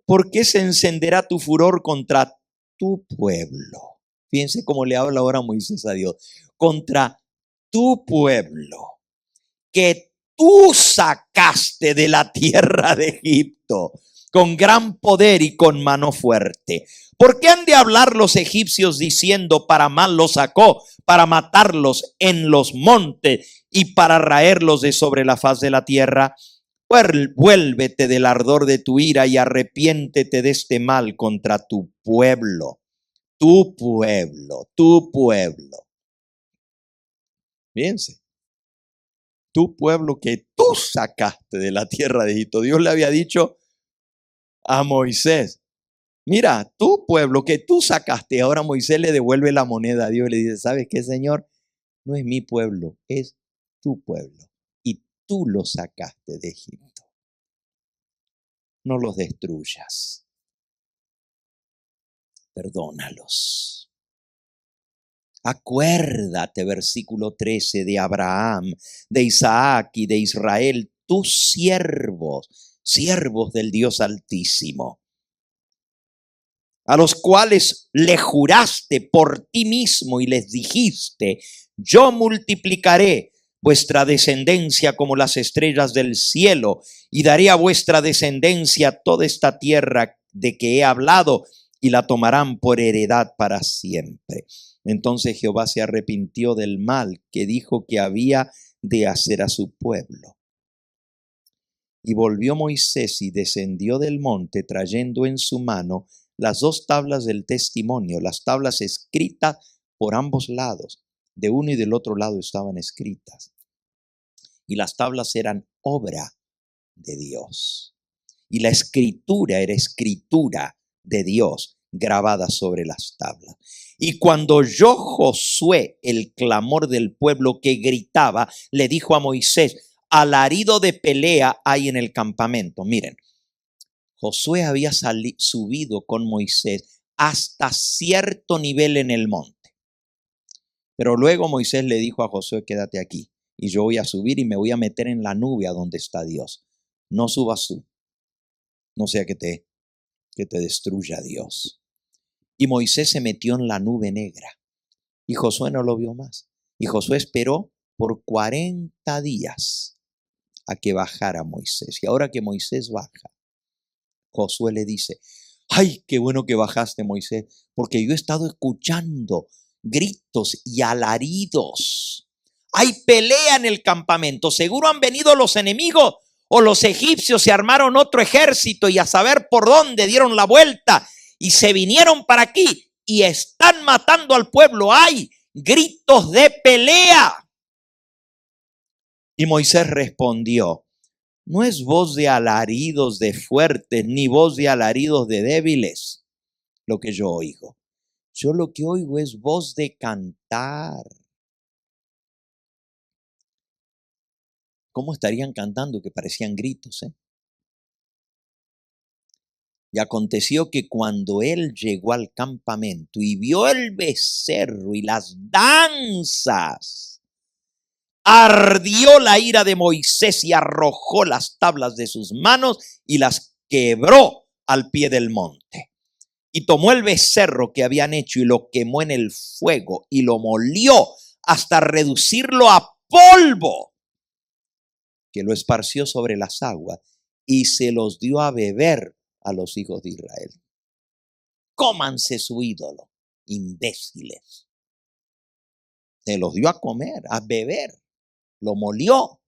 ¿Por qué se encenderá tu furor contra tu pueblo? Fíjense cómo le habla ahora Moisés a Dios. Contra tu pueblo, que tú sacaste de la tierra de Egipto con gran poder y con mano fuerte. ¿Por qué han de hablar los egipcios diciendo para mal los sacó, para matarlos en los montes y para raerlos de sobre la faz de la tierra? Vuélvete del ardor de tu ira y arrepiéntete de este mal contra tu pueblo, tu pueblo, tu pueblo. Fíjense. Tu pueblo que tú sacaste de la tierra de Egipto. Dios le había dicho a Moisés, mira, tu pueblo que tú sacaste. Ahora Moisés le devuelve la moneda a Dios y le dice, ¿sabes qué, Señor? No es mi pueblo, es tu pueblo. Y tú lo sacaste de Egipto. No los destruyas. Perdónalos. Acuérdate, versículo 13, de Abraham, de Isaac y de Israel, tus siervos, siervos del Dios Altísimo, a los cuales le juraste por ti mismo y les dijiste, yo multiplicaré vuestra descendencia como las estrellas del cielo y daré a vuestra descendencia toda esta tierra de que he hablado y la tomarán por heredad para siempre. Entonces Jehová se arrepintió del mal que dijo que había de hacer a su pueblo. Y volvió Moisés y descendió del monte trayendo en su mano las dos tablas del testimonio, las tablas escritas por ambos lados. De uno y del otro lado estaban escritas. Y las tablas eran obra de Dios. Y la escritura era escritura de Dios grabada sobre las tablas. Y cuando oyó Josué el clamor del pueblo que gritaba, le dijo a Moisés, alarido de pelea hay en el campamento. Miren, Josué había subido con Moisés hasta cierto nivel en el monte. Pero luego Moisés le dijo a Josué, quédate aquí y yo voy a subir y me voy a meter en la nube a donde está Dios. No subas tú, no sea que te destruya Dios. Y Moisés se metió en la nube negra y Josué no lo vio más. Y Josué esperó por 40 días a que bajara Moisés. Y ahora que Moisés baja, Josué le dice, ay, qué bueno que bajaste, Moisés, porque yo he estado escuchando gritos y alaridos. Hay pelea en el campamento. Seguro han venido los enemigos o los egipcios se armaron otro ejército y a saber por dónde dieron la vuelta y se vinieron para aquí y están matando al pueblo. Hay gritos de pelea. Y Moisés respondió, no es voz de alaridos de fuertes, ni voz de alaridos de débiles lo que yo oigo. Yo lo que oigo es voz de cantar. ¿Cómo estarían cantando? Que parecían gritos, ¿eh? Y aconteció que cuando él llegó al campamento y vio el becerro y las danzas, ardió la ira de Moisés y arrojó las tablas de sus manos y las quebró al pie del monte. Y tomó el becerro que habían hecho y lo quemó en el fuego y lo molió hasta reducirlo a polvo, que lo esparció sobre las aguas y se los dio a beber a los hijos de Israel. Cómanse su ídolo, imbéciles. Se los dio a comer, a beber, lo molió.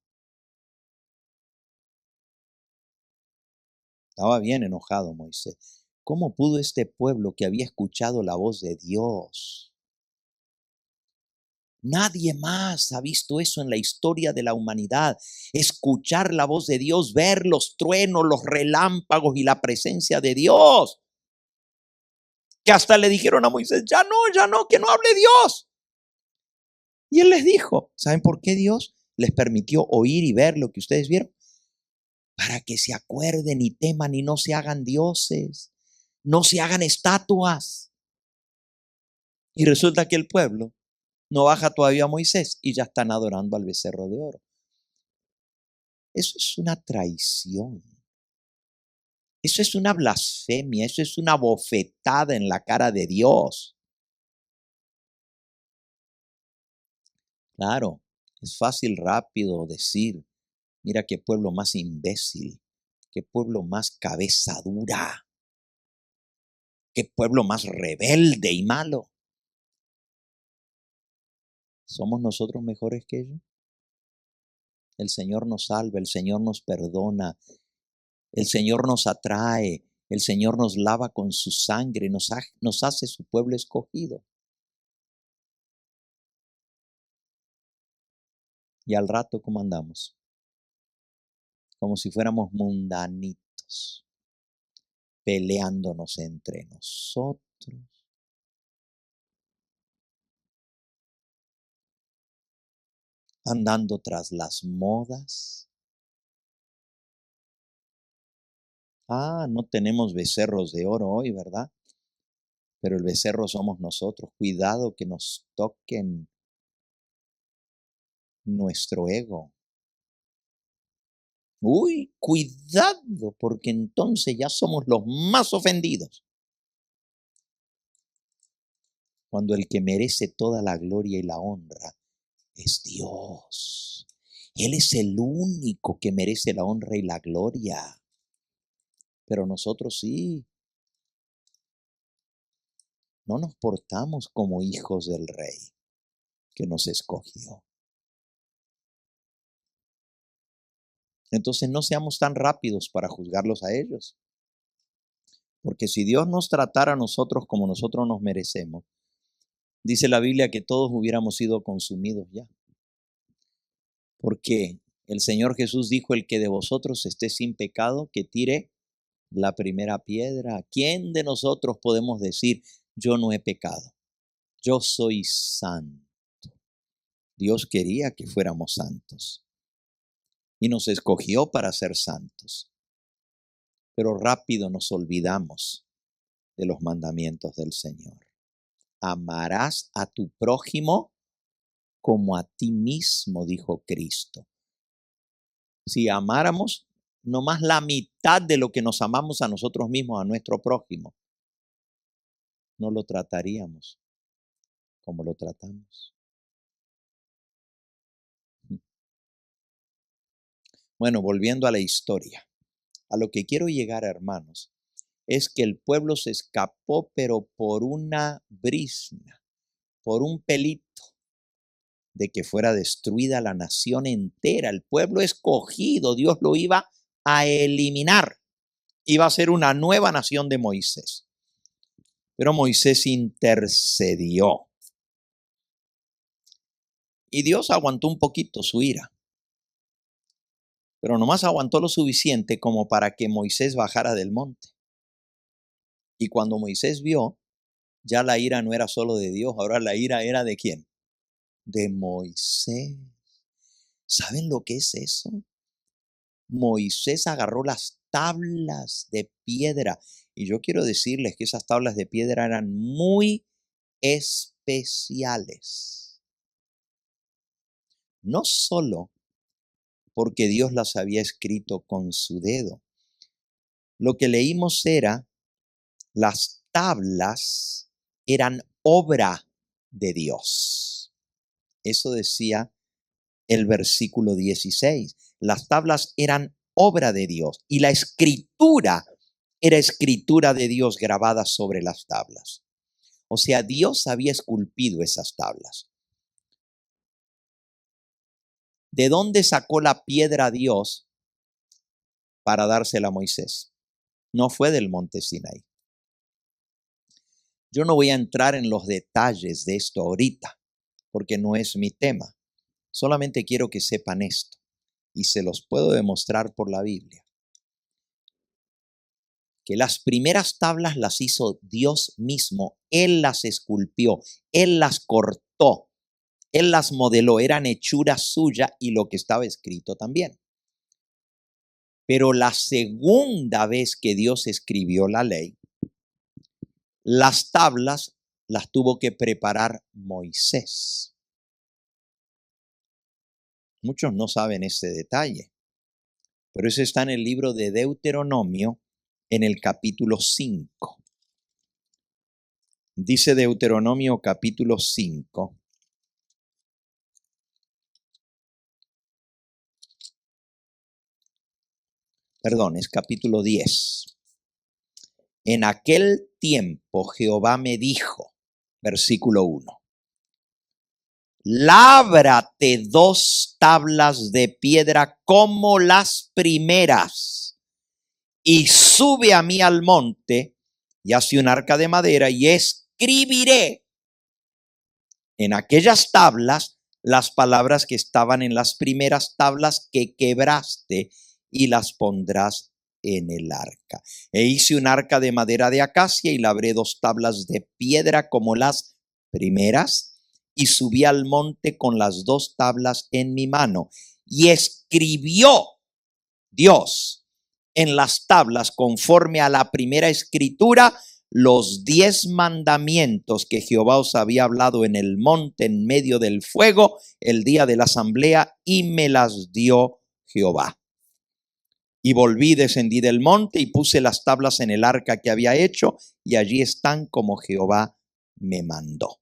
Estaba bien enojado Moisés. ¿Cómo pudo este pueblo que había escuchado la voz de Dios Nadie más ha visto eso en la historia de la humanidad. Escuchar la voz de Dios, ver los truenos, los relámpagos y la presencia de Dios. Que hasta le dijeron a Moisés, ya no, que no hable Dios. Y él les dijo, ¿saben por qué Dios les permitió oír y ver lo que ustedes vieron? Para que se acuerden y teman y no se hagan dioses, no se hagan estatuas. Y resulta que el pueblo no baja todavía a Moisés y ya están adorando al becerro de oro. Eso es una traición. Eso es una blasfemia. Eso es una bofetada en la cara de Dios. Claro, es fácil, rápido decir, mira qué pueblo más imbécil, qué pueblo más cabeza dura, qué pueblo más rebelde y malo. ¿Somos nosotros mejores que ellos? El Señor nos salva, el Señor nos perdona, el Señor nos atrae, el Señor nos lava con su sangre, nos hace su pueblo escogido. Y al rato, ¿cómo andamos? Como si fuéramos mundanitos, peleándonos entre nosotros. Andando tras las modas. No tenemos becerros de oro hoy, ¿verdad? Pero el becerro somos nosotros. Cuidado que nos toquen nuestro ego. Uy, cuidado, porque entonces ya somos los más ofendidos. Cuando el que merece toda la gloria y la honra es Dios. Él es el único que merece la honra y la gloria. Pero nosotros sí. No nos portamos como hijos del Rey que nos escogió. Entonces no seamos tan rápidos para juzgarlos a ellos. Porque si Dios nos tratara a nosotros como nosotros nos merecemos, dice la Biblia que todos hubiéramos sido consumidos ya. Porque el Señor Jesús dijo, el que de vosotros esté sin pecado, que tire la primera piedra. ¿Quién de nosotros podemos decir, yo no he pecado? Yo soy santo. Dios quería que fuéramos santos y nos escogió para ser santos. Pero rápido nos olvidamos de los mandamientos del Señor. Amarás a tu prójimo como a ti mismo, dijo Cristo. Si amáramos nomás la mitad de lo que nos amamos a nosotros mismos, a nuestro prójimo, no lo trataríamos como lo tratamos. Bueno, volviendo a la historia, a lo que quiero llegar, hermanos, es que el pueblo se escapó, pero por una brizna, por un pelito, de que fuera destruida la nación entera. El pueblo escogido, Dios lo iba a eliminar. Iba a ser una nueva nación de Moisés. Pero Moisés intercedió. Y Dios aguantó un poquito su ira. Pero nomás aguantó lo suficiente como para que Moisés bajara del monte. Y cuando Moisés vio, ya la ira no era solo de Dios, ahora la ira era ¿de quién? De Moisés. ¿Saben lo que es eso? Moisés agarró las tablas de piedra. Y yo quiero decirles que esas tablas de piedra eran muy especiales. No solo porque Dios las había escrito con su dedo. Lo que leímos era, las tablas eran obra de Dios. Eso decía el versículo 16. Las tablas eran obra de Dios y la escritura era escritura de Dios grabada sobre las tablas. O sea, Dios había esculpido esas tablas. ¿De dónde sacó la piedra Dios para dársela a Moisés? No fue del monte Sinaí. Yo no voy a entrar en los detalles de esto ahorita, porque no es mi tema. Solamente quiero que sepan esto y se los puedo demostrar por la Biblia. Que las primeras tablas las hizo Dios mismo. Él las esculpió, Él las cortó, Él las modeló, eran hechura suya y lo que estaba escrito también. Pero la segunda vez que Dios escribió la ley, las tablas las tuvo que preparar Moisés. Muchos no saben este detalle, pero eso está en el libro de Deuteronomio, en el capítulo 5. Dice Deuteronomio capítulo 5. Perdón, es capítulo 10. En aquel tiempo Jehová me dijo, versículo 1, lábrate 2 tablas de piedra como las primeras y sube a mí al monte y hace un arca de madera y escribiré en aquellas tablas las palabras que estaban en las primeras tablas que quebraste y las pondrás en el arca. E hice un arca de madera de acacia y labré 2 tablas de piedra como las primeras y subí al monte con las 2 tablas en mi mano y escribió Dios en las tablas conforme a la primera escritura los 10 mandamientos que Jehová os había hablado en el monte en medio del fuego el día de la asamblea y me las dio Jehová. Y volví, descendí del monte y puse las tablas en el arca que había hecho y allí están como Jehová me mandó.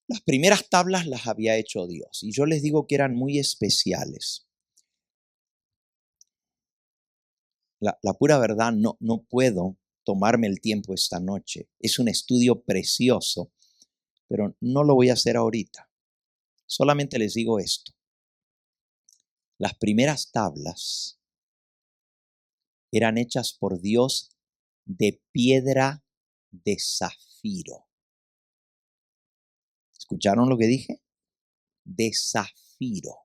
Las primeras tablas las había hecho Dios y yo les digo que eran muy especiales. La pura verdad, no puedo tomarme el tiempo esta noche. Es un estudio precioso, pero no lo voy a hacer ahorita. Solamente les digo esto. Las primeras tablas eran hechas por Dios de piedra de zafiro. ¿Escucharon lo que dije? De zafiro.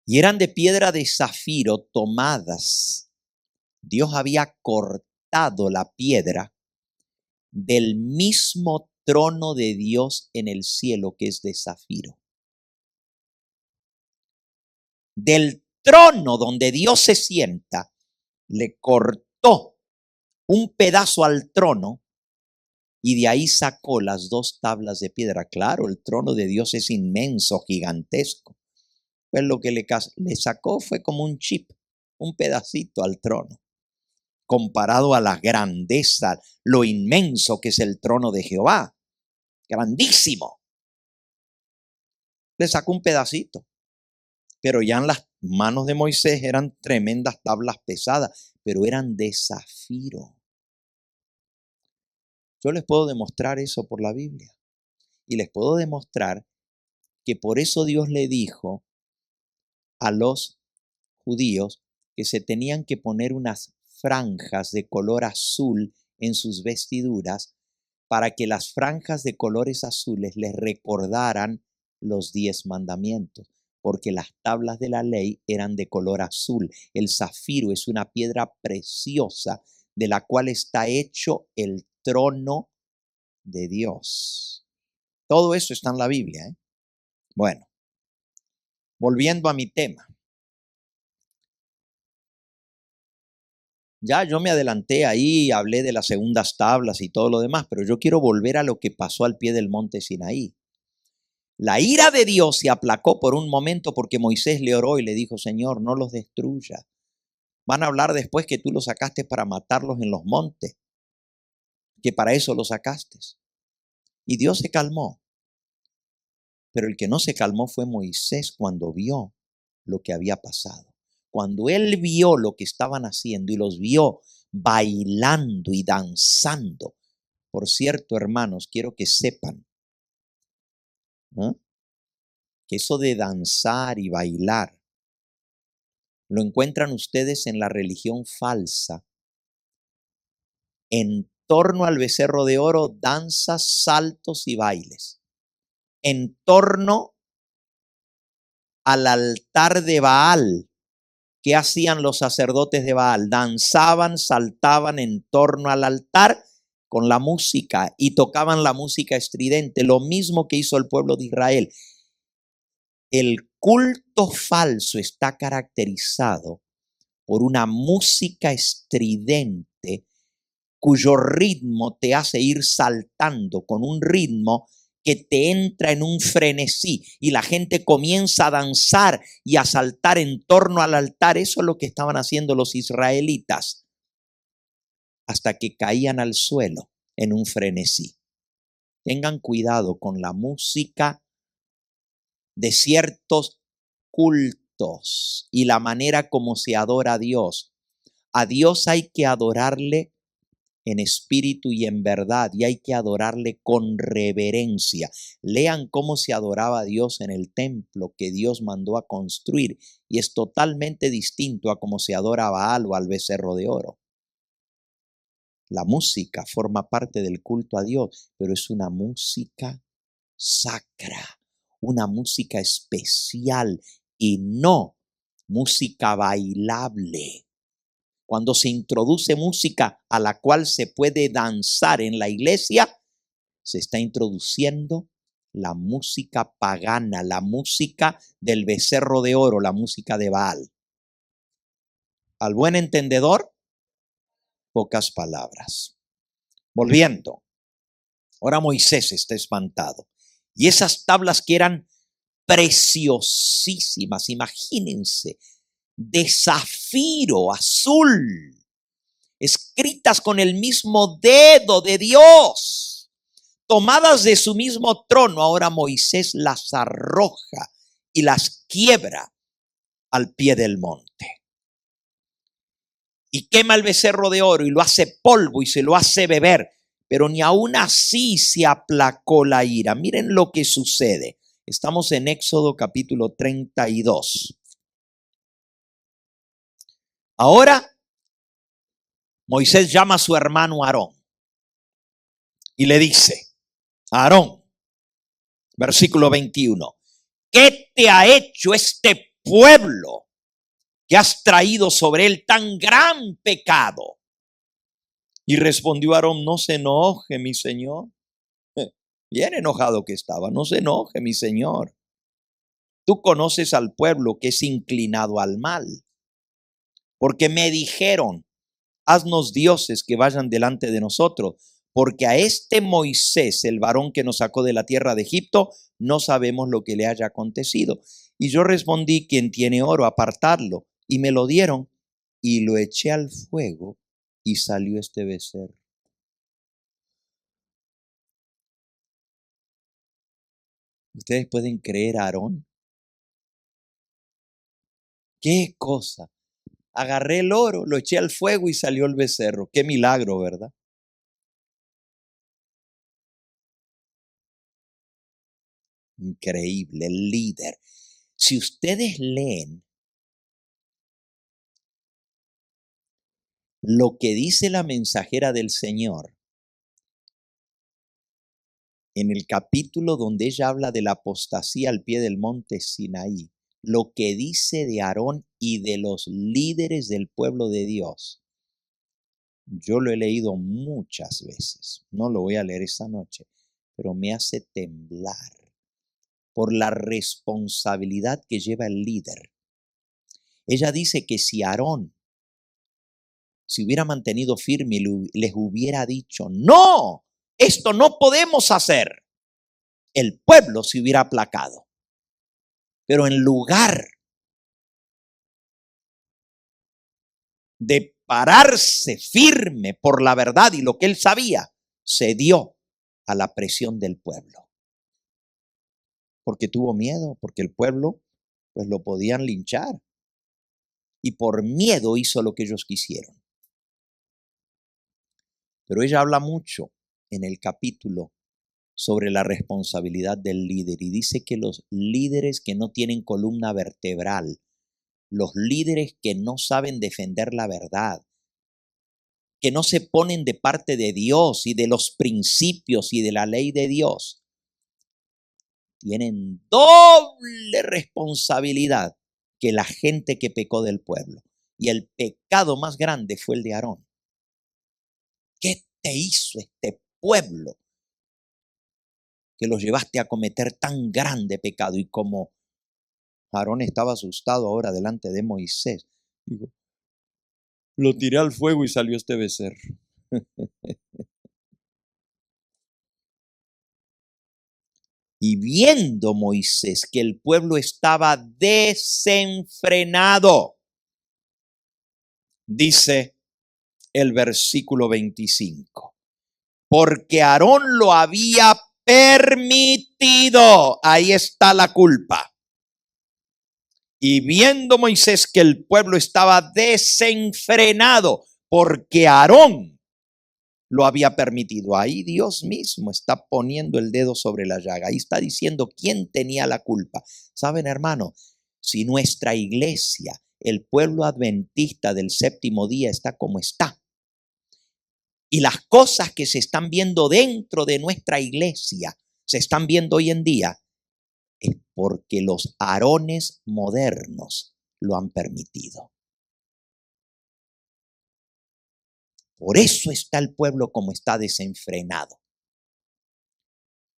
Y eran de piedra de zafiro tomadas. Dios había cortado la piedra del mismo trono de Dios en el cielo, que es de zafiro. Del trono donde Dios se sienta, le cortó un pedazo al trono y de ahí sacó las 2 tablas de piedra. Claro, el trono de Dios es inmenso, gigantesco. Pues lo que le sacó fue como un chip, un pedacito al trono, comparado a la grandeza, lo inmenso que es el trono de Jehová. Grandísimo. Le sacó un pedacito. Pero ya en las manos de Moisés eran tremendas tablas pesadas, pero eran de zafiro. Yo les puedo demostrar eso por la Biblia. Y les puedo demostrar que por eso Dios le dijo a los judíos que se tenían que poner unas franjas de color azul en sus vestiduras para que las franjas de colores azules les recordaran los 10 mandamientos, porque las tablas de la ley eran de color azul. El zafiro es una piedra preciosa de la cual está hecho el trono de Dios. Todo eso está en la Biblia, ¿eh? Bueno, volviendo a mi tema. Ya yo me adelanté ahí, hablé de las segundas tablas y todo lo demás, pero yo quiero volver a lo que pasó al pie del monte Sinaí. La ira de Dios se aplacó por un momento porque Moisés le oró y le dijo, Señor, no los destruya. Van a hablar después que tú los sacaste para matarlos en los montes, que para eso los sacaste. Y Dios se calmó. Pero el que no se calmó fue Moisés cuando vio lo que había pasado. Cuando él vio lo que estaban haciendo y los vio bailando y danzando. Por cierto, hermanos, quiero que sepan, ¿eh?, que eso de danzar y bailar lo encuentran ustedes en la religión falsa, en torno al becerro de oro, danzas, saltos y bailes. En torno al altar de Baal. ¿Qué hacían los sacerdotes de Baal? Danzaban, saltaban en torno al altar con la música y tocaban la música estridente, lo mismo que hizo el pueblo de Israel. El culto falso está caracterizado por una música estridente cuyo ritmo te hace ir saltando con un ritmo que te entra en un frenesí y la gente comienza a danzar y a saltar en torno al altar. Eso es lo que estaban haciendo los israelitas hasta que caían al suelo en un frenesí. Tengan cuidado con la música de ciertos cultos y la manera como se adora a Dios. A Dios hay que adorarle en espíritu y en verdad, y hay que adorarle con reverencia. Lean cómo se adoraba a Dios en el templo que Dios mandó a construir, y es totalmente distinto a cómo se adora a Baal o al becerro de oro. La música forma parte del culto a Dios, pero es una música sacra, una música especial y no música bailable. Cuando se introduce música a la cual se puede danzar en la iglesia, se está introduciendo la música pagana, la música del becerro de oro, la música de Baal. Al buen entendedor, pocas palabras. Volviendo, ahora Moisés está espantado. Y esas tablas que eran preciosísimas, imagínense, de zafiro azul, escritas con el mismo dedo de Dios, tomadas de su mismo trono. Ahora Moisés las arroja y las quiebra al pie del monte. Y quema el becerro de oro y lo hace polvo y se lo hace beber. Pero ni aún así se aplacó la ira. Miren lo que sucede. Estamos en Éxodo capítulo 32. Ahora Moisés llama a su hermano Aarón y le dice: Aarón, versículo 21, ¿qué te ha hecho este pueblo que has traído sobre él tan gran pecado? Y respondió Aarón: no se enoje, mi señor. Bien enojado que estaba. No se enoje, mi señor. Tú conoces al pueblo que es inclinado al mal, porque me dijeron: haznos dioses que vayan delante de nosotros, porque a este Moisés, el varón que nos sacó de la tierra de Egipto, no sabemos lo que le haya acontecido. Y yo respondí: quien tiene oro, apartadlo. Y me lo dieron y lo eché al fuego y salió este becerro. ¿Ustedes pueden creer a Aarón? ¿Qué cosa? Agarré el oro, lo eché al fuego y salió el becerro. Qué milagro, ¿verdad? Increíble, el líder. Si ustedes leen lo que dice la mensajera del Señor en el capítulo donde ella habla de la apostasía al pie del monte Sinaí, lo que dice de Aarón y de los líderes del pueblo de Dios, yo lo he leído muchas veces. No lo voy a leer esta noche, pero me hace temblar por la responsabilidad que lleva el líder. Ella dice que si Aarón se hubiera mantenido firme y les hubiera dicho: no, esto no podemos hacer, el pueblo se hubiera aplacado. Pero en lugar de pararse firme por la verdad y lo que él sabía, cedió a la presión del pueblo. Porque tuvo miedo, porque el pueblo pues lo podían linchar. Y por miedo hizo lo que ellos quisieron. Pero ella habla mucho en el capítulo sobre la responsabilidad del líder y dice que los líderes que no tienen columna vertebral, los líderes que no saben defender la verdad, que no se ponen de parte de Dios y de los principios y de la ley de Dios, tienen doble responsabilidad que la gente que pecó del pueblo. Y el pecado más grande fue el de Aarón. ¿Qué te hizo este pueblo que los llevaste a cometer tan grande pecado? Y como Aarón estaba asustado ahora delante de Moisés, digo, lo tiré al fuego y salió este becerro. Y viendo Moisés que el pueblo estaba desenfrenado, dice el versículo 25, porque Aarón lo había permitido. Ahí está la culpa. Y viendo Moisés que el pueblo estaba desenfrenado, porque Aarón lo había permitido. Ahí Dios mismo está poniendo el dedo sobre la llaga. Ahí está diciendo quién tenía la culpa. ¿Saben, hermano? Si nuestra iglesia, el pueblo adventista del séptimo día, está como está, y las cosas que se están viendo dentro de nuestra iglesia se están viendo hoy en día, es porque los Aarones modernos lo han permitido. Por eso está el pueblo como está, desenfrenado.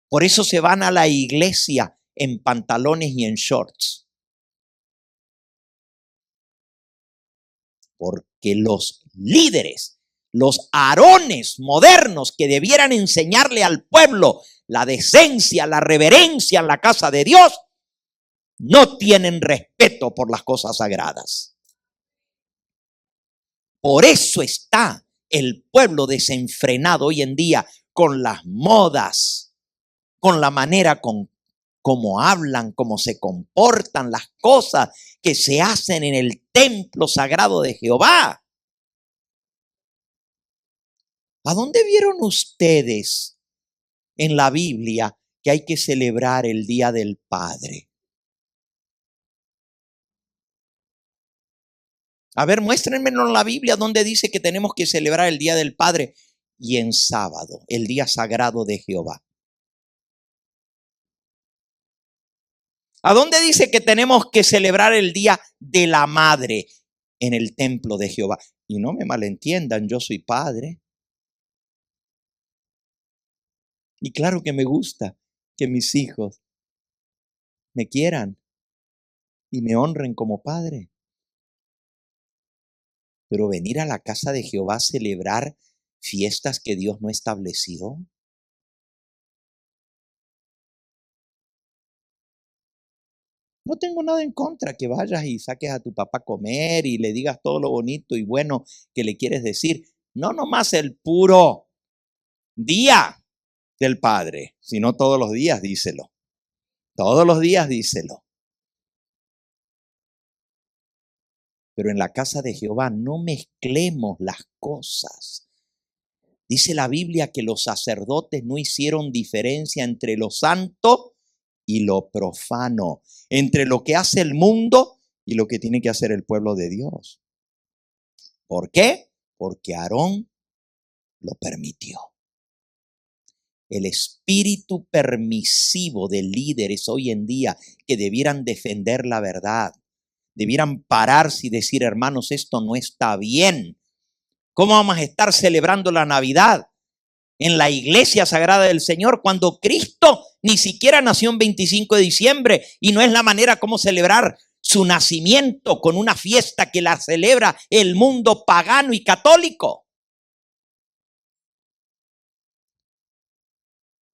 Por eso se van a la iglesia en pantalones y en shorts. Porque los líderes, los Aarones modernos que debieran enseñarle al pueblo la decencia, la reverencia en la casa de Dios, no tienen respeto por las cosas sagradas. Por eso está el pueblo desenfrenado hoy en día con las modas, con la manera cómo hablan, cómo se comportan, las cosas que se hacen en el templo sagrado de Jehová. ¿A dónde vieron ustedes en la Biblia que hay que celebrar el Día del Padre? A ver, muéstrenmelo en la Biblia donde dice que tenemos que celebrar el Día del Padre y en sábado, el día sagrado de Jehová. ¿A dónde dice que tenemos que celebrar el Día de la Madre en el templo de Jehová? Y no me malentiendan, yo soy padre. Y claro que me gusta que mis hijos me quieran y me honren como padre. Pero venir a la casa de Jehová a celebrar fiestas que Dios no estableció. No tengo nada en contra que vayas y saques a tu papá a comer y le digas todo lo bonito y bueno que le quieres decir. No nomás el puro día del Padre, sino todos los días díselo. Todos los días díselo. Pero en la casa de Jehová no mezclemos las cosas. Dice la Biblia que los sacerdotes no hicieron diferencia entre lo santo y lo profano, entre lo que hace el mundo y lo que tiene que hacer el pueblo de Dios. ¿Por qué? Porque Aarón lo permitió. El espíritu permisivo de líderes hoy en día que debieran defender la verdad, debieran pararse y decir, hermanos, esto no está bien. ¿Cómo vamos a estar celebrando la Navidad en la iglesia sagrada del Señor cuando Cristo ni siquiera nació en 25 de diciembre y no es la manera como celebrar su nacimiento con una fiesta que la celebra el mundo pagano y católico?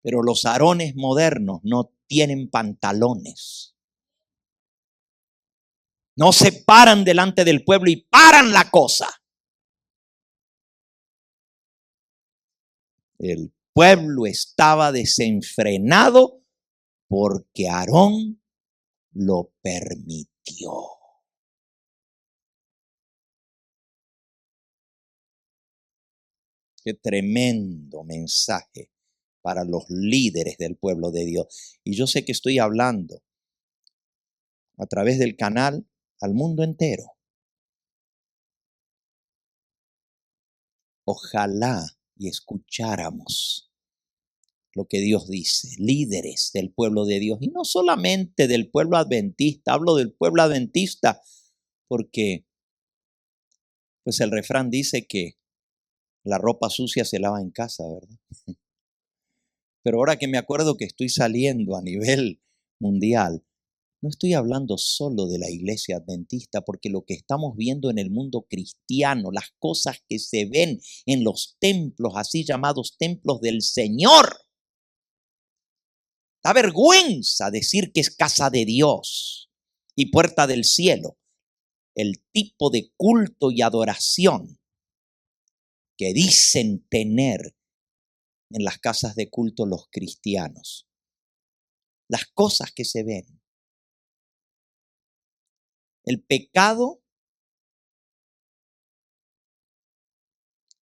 Pero los Aarones modernos no tienen pantalones. No se paran delante del pueblo y paran la cosa. El pueblo estaba desenfrenado porque Aarón lo permitió. Qué tremendo mensaje para los líderes del pueblo de Dios. Y yo sé que estoy hablando a través del canal al mundo entero. Ojalá y escucháramos lo que Dios dice, líderes del pueblo de Dios, y no solamente del pueblo adventista, hablo del pueblo adventista porque pues el refrán dice que la ropa sucia se lava en casa, ¿verdad? Pero ahora que me acuerdo que estoy saliendo a nivel mundial, no estoy hablando solo de la iglesia adventista, porque lo que estamos viendo en el mundo cristiano, las cosas que se ven en los templos, así llamados templos del Señor, da vergüenza decir que es casa de Dios y puerta del cielo. El tipo de culto y adoración que dicen tener en las casas de culto los cristianos. Las cosas que se ven. El pecado,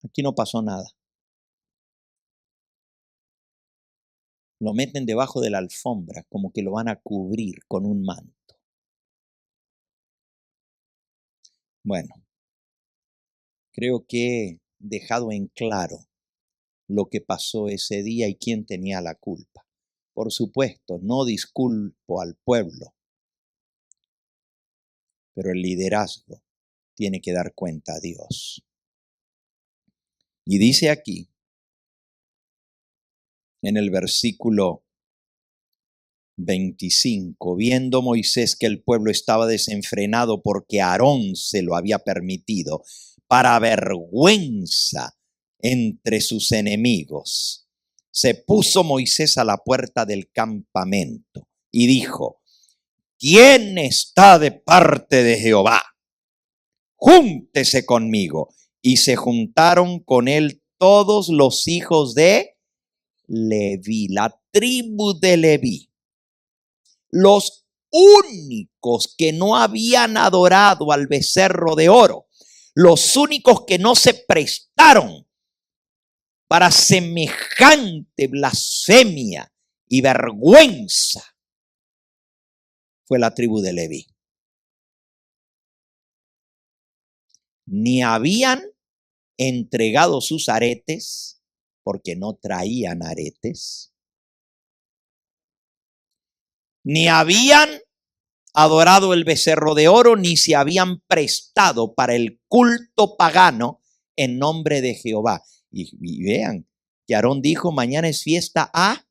aquí no pasó nada. Lo meten debajo de la alfombra, como que lo van a cubrir con un manto. Bueno, creo que he dejado en claro lo que pasó ese día y quién tenía la culpa. Por supuesto, no disculpo al pueblo, pero el liderazgo tiene que dar cuenta a Dios. Y dice aquí, en el versículo 25, viendo Moisés que el pueblo estaba desenfrenado porque Aarón se lo había permitido, para vergüenza entre sus enemigos, se puso Moisés a la puerta del campamento y dijo: ¿quién está de parte de Jehová? Júntese conmigo. Y se juntaron con él todos los hijos de Leví, la tribu de Leví. Los únicos que no habían adorado al becerro de oro, los únicos que no se prestaron para semejante blasfemia y vergüenza, fue la tribu de Leví. Ni habían entregado sus aretes, porque no traían aretes, ni habían adorado el becerro de oro, ni se habían prestado para el culto pagano en nombre de Jehová. Y vean que Aarón dijo: mañana es fiesta a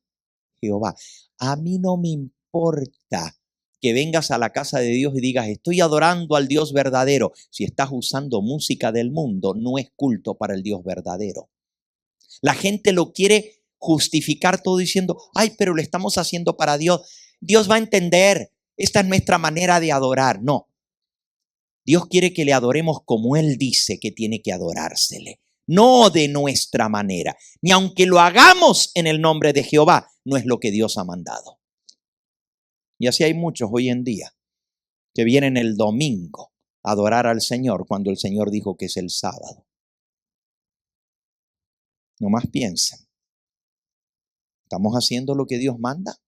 Jehová. A mí no me importa que vengas a la casa de Dios y digas: estoy adorando al Dios verdadero. Si estás usando música del mundo, no es culto para el Dios verdadero. La gente lo quiere justificar todo diciendo: ay, pero lo estamos haciendo para Dios. Dios va a entender, esta es nuestra manera de adorar. No, Dios quiere que le adoremos como Él dice que tiene que adorársele, no de nuestra manera. Ni aunque lo hagamos en el nombre de Jehová, no es lo que Dios ha mandado. Y así hay muchos hoy en día que vienen el domingo a adorar al Señor cuando el Señor dijo que es el sábado. Nomás piensen, ¿estamos haciendo lo que Dios manda?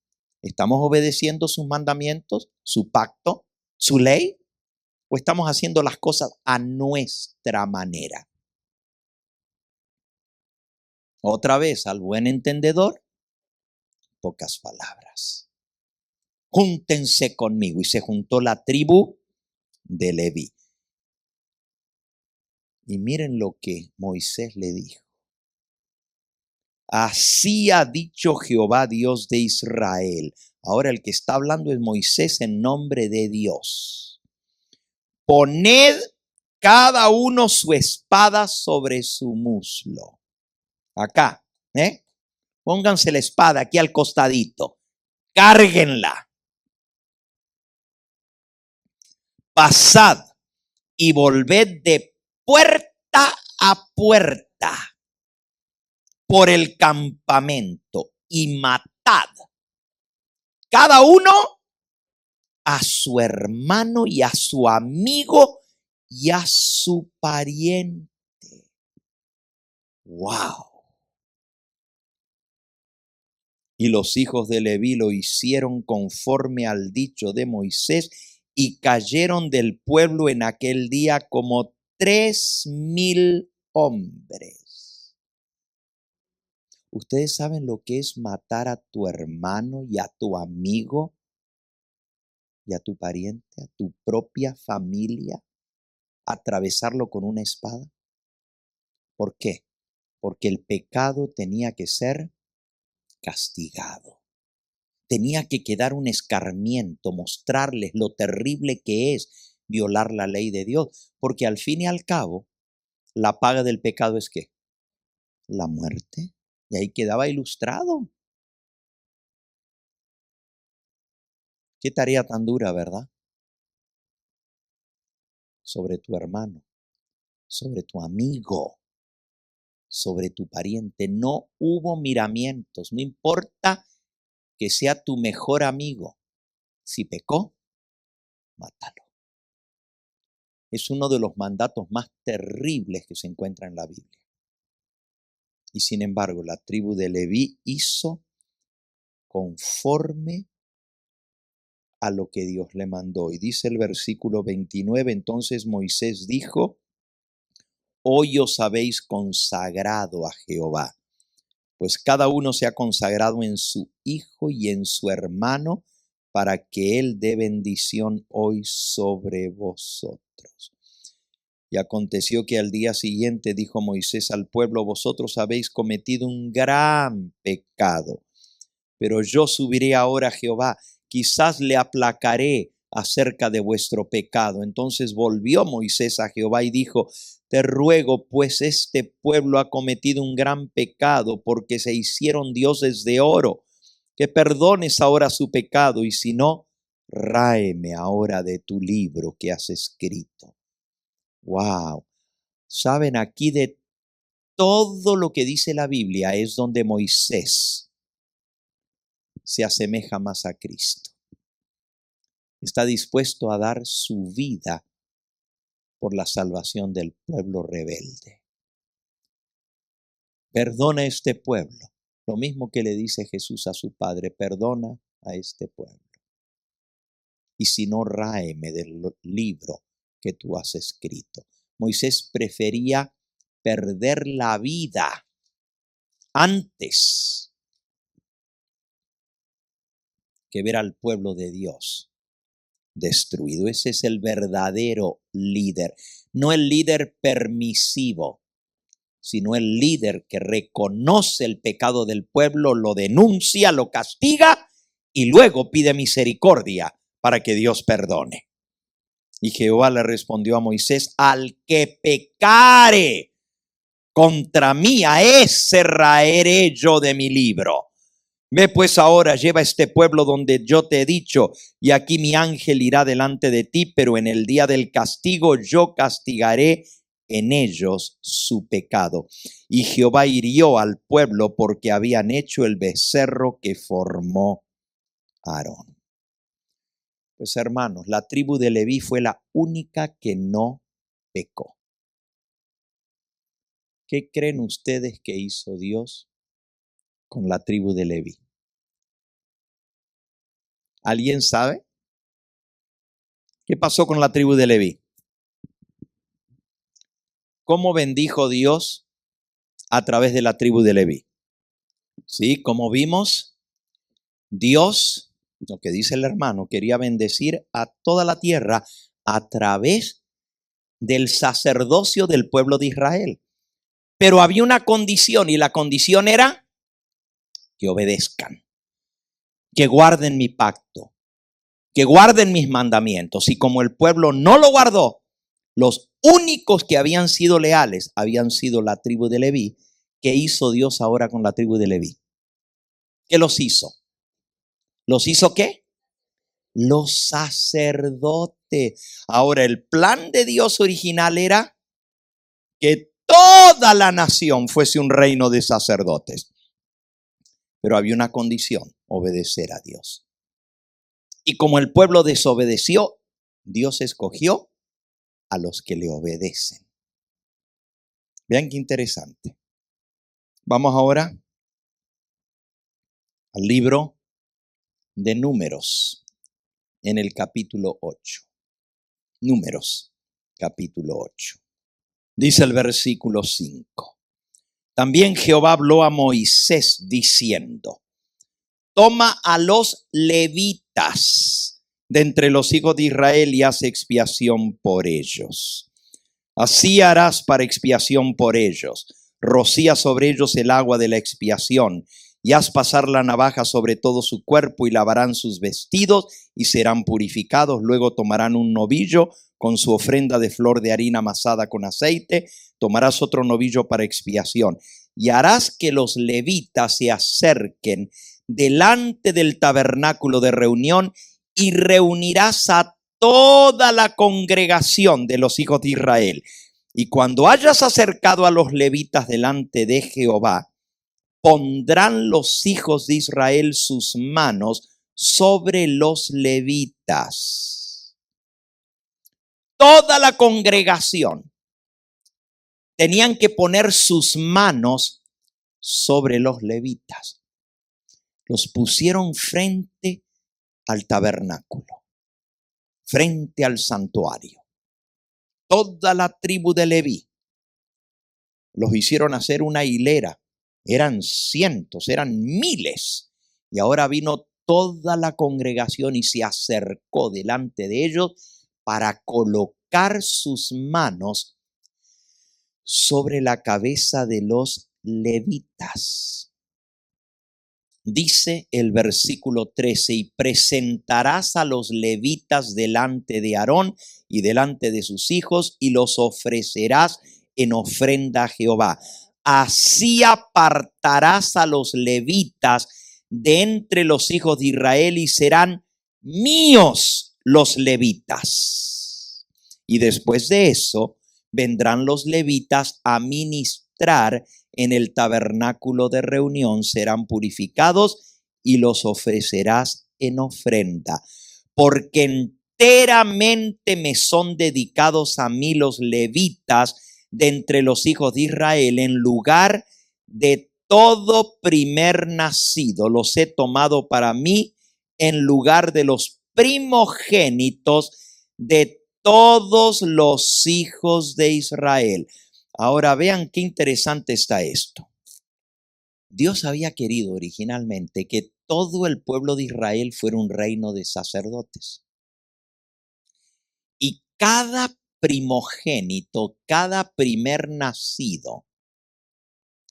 ¿Estamos obedeciendo sus mandamientos, su pacto, su ley? ¿O estamos haciendo las cosas a nuestra manera? Otra vez, al buen entendedor, pocas palabras. Júntense conmigo. Y se juntó la tribu de Leví. Y miren lo que Moisés le dijo. Así ha dicho Jehová, Dios de Israel. Ahora el que está hablando es Moisés en nombre de Dios. Poned cada uno su espada sobre su muslo. Acá, pónganse la espada aquí al costadito. Cárguenla. Pasad y volved de puerta a puerta por el campamento y matad cada uno a su hermano y a su amigo y a su pariente. ¡Wow! Y los hijos de Leví lo hicieron conforme al dicho de Moisés, y cayeron del pueblo en aquel día como 3,000 hombres. ¿Ustedes saben lo que es matar a tu hermano y a tu amigo y a tu pariente, a tu propia familia? ¿Atravesarlo con una espada? ¿Por qué? Porque el pecado tenía que ser castigado. Tenía que quedar un escarmiento, mostrarles lo terrible que es violar la ley de Dios. Porque al fin y al cabo, la paga del pecado es ¿qué? La muerte. Y ahí quedaba ilustrado. Qué tarea tan dura, ¿verdad? Sobre tu hermano, sobre tu amigo, sobre tu pariente. No hubo miramientos. No importa que sea tu mejor amigo. Si pecó, mátalo. Es uno de los mandatos más terribles que se encuentra en la Biblia. Y sin embargo, la tribu de Leví hizo conforme a lo que Dios le mandó. Y dice el versículo 29, entonces Moisés dijo, hoy os habéis consagrado a Jehová, pues cada uno se ha consagrado en su hijo y en su hermano, para que él dé bendición hoy sobre vosotros. Y aconteció que al día siguiente dijo Moisés al pueblo, vosotros habéis cometido un gran pecado, pero yo subiré ahora a Jehová, quizás le aplacaré acerca de vuestro pecado. Entonces volvió Moisés a Jehová y dijo, te ruego, pues este pueblo ha cometido un gran pecado, porque se hicieron dioses de oro, que perdones ahora su pecado, y si no, ráeme ahora de tu libro que has escrito. Wow. Saben, aquí de todo lo que dice la Biblia es donde Moisés se asemeja más a Cristo. Está dispuesto a dar su vida por la salvación del pueblo rebelde. Perdona a este pueblo. Lo mismo que le dice Jesús a su Padre, perdona a este pueblo. Y si no, ráeme del libro que tú has escrito. Moisés prefería perder la vida antes que ver al pueblo de Dios destruido. Ese es el verdadero líder, no el líder permisivo, sino el líder que reconoce el pecado del pueblo, lo denuncia, lo castiga y luego pide misericordia para que Dios perdone. Y Jehová le respondió a Moisés, al que pecare contra mí, a ese raeré yo de mi libro. Ve pues ahora, lleva este pueblo donde yo te he dicho, y aquí mi ángel irá delante de ti, pero en el día del castigo yo castigaré en ellos su pecado. Y Jehová hirió al pueblo porque habían hecho el becerro que formó Aarón. Pues hermanos, la tribu de Leví fue la única que no pecó. ¿Qué creen ustedes que hizo Dios con la tribu de Leví? ¿Alguien sabe? ¿Qué pasó con la tribu de Leví? ¿Cómo bendijo Dios a través de la tribu de Leví? Sí, como vimos, Dios, lo que dice el hermano, quería bendecir a toda la tierra a través del sacerdocio del pueblo de Israel. Pero había una condición, y la condición era que obedezcan, que guarden mi pacto, que guarden mis mandamientos. Y como el pueblo no lo guardó, los únicos que habían sido leales habían sido la tribu de Leví. ¿Qué hizo Dios ahora con la tribu de Leví? ¿Qué los hizo? ¿Los hizo qué? Los sacerdotes. Ahora, el plan de Dios original era que toda la nación fuese un reino de sacerdotes. Pero había una condición, obedecer a Dios. Y como el pueblo desobedeció, Dios escogió a los que le obedecen. Vean qué interesante. Vamos ahora al libro de Números, en el capítulo 8. Números, capítulo 8. Dice el versículo 5. También Jehová habló a Moisés diciendo: toma a los levitas de entre los hijos de Israel y haz expiación por ellos. Así harás para expiación por ellos. Rocía sobre ellos el agua de la expiación y haz pasar la navaja sobre todo su cuerpo y lavarán sus vestidos y serán purificados. Luego tomarán un novillo con su ofrenda de flor de harina amasada con aceite. Tomarás otro novillo para expiación y harás que los levitas se acerquen delante del tabernáculo de reunión y reunirás a toda la congregación de los hijos de Israel. Y cuando hayas acercado a los levitas delante de Jehová, pondrán los hijos de Israel sus manos sobre los levitas. Toda la congregación tenían que poner sus manos sobre los levitas. Los pusieron frente al tabernáculo, frente al santuario. Toda la tribu de Leví los hicieron hacer una hilera. Eran cientos, eran miles. Y ahora vino toda la congregación y se acercó delante de ellos para colocar sus manos sobre la cabeza de los levitas. Dice el versículo 13: y presentarás a los levitas delante de Aarón y delante de sus hijos y los ofrecerás en ofrenda a Jehová. Así apartarás a los levitas de entre los hijos de Israel y serán míos los levitas. Y después de eso vendrán los levitas a ministrar en el tabernáculo de reunión, serán purificados y los ofrecerás en ofrenda. Porque enteramente me son dedicados a mí los levitas de entre los hijos de Israel, en lugar de todo primer nacido. Los he tomado para mí en lugar de los primogénitos de todos los hijos de Israel. Ahora vean qué interesante está esto. Dios había querido originalmente que todo el pueblo de Israel fuera un reino de sacerdotes. Y cada primogénito, cada primer nacido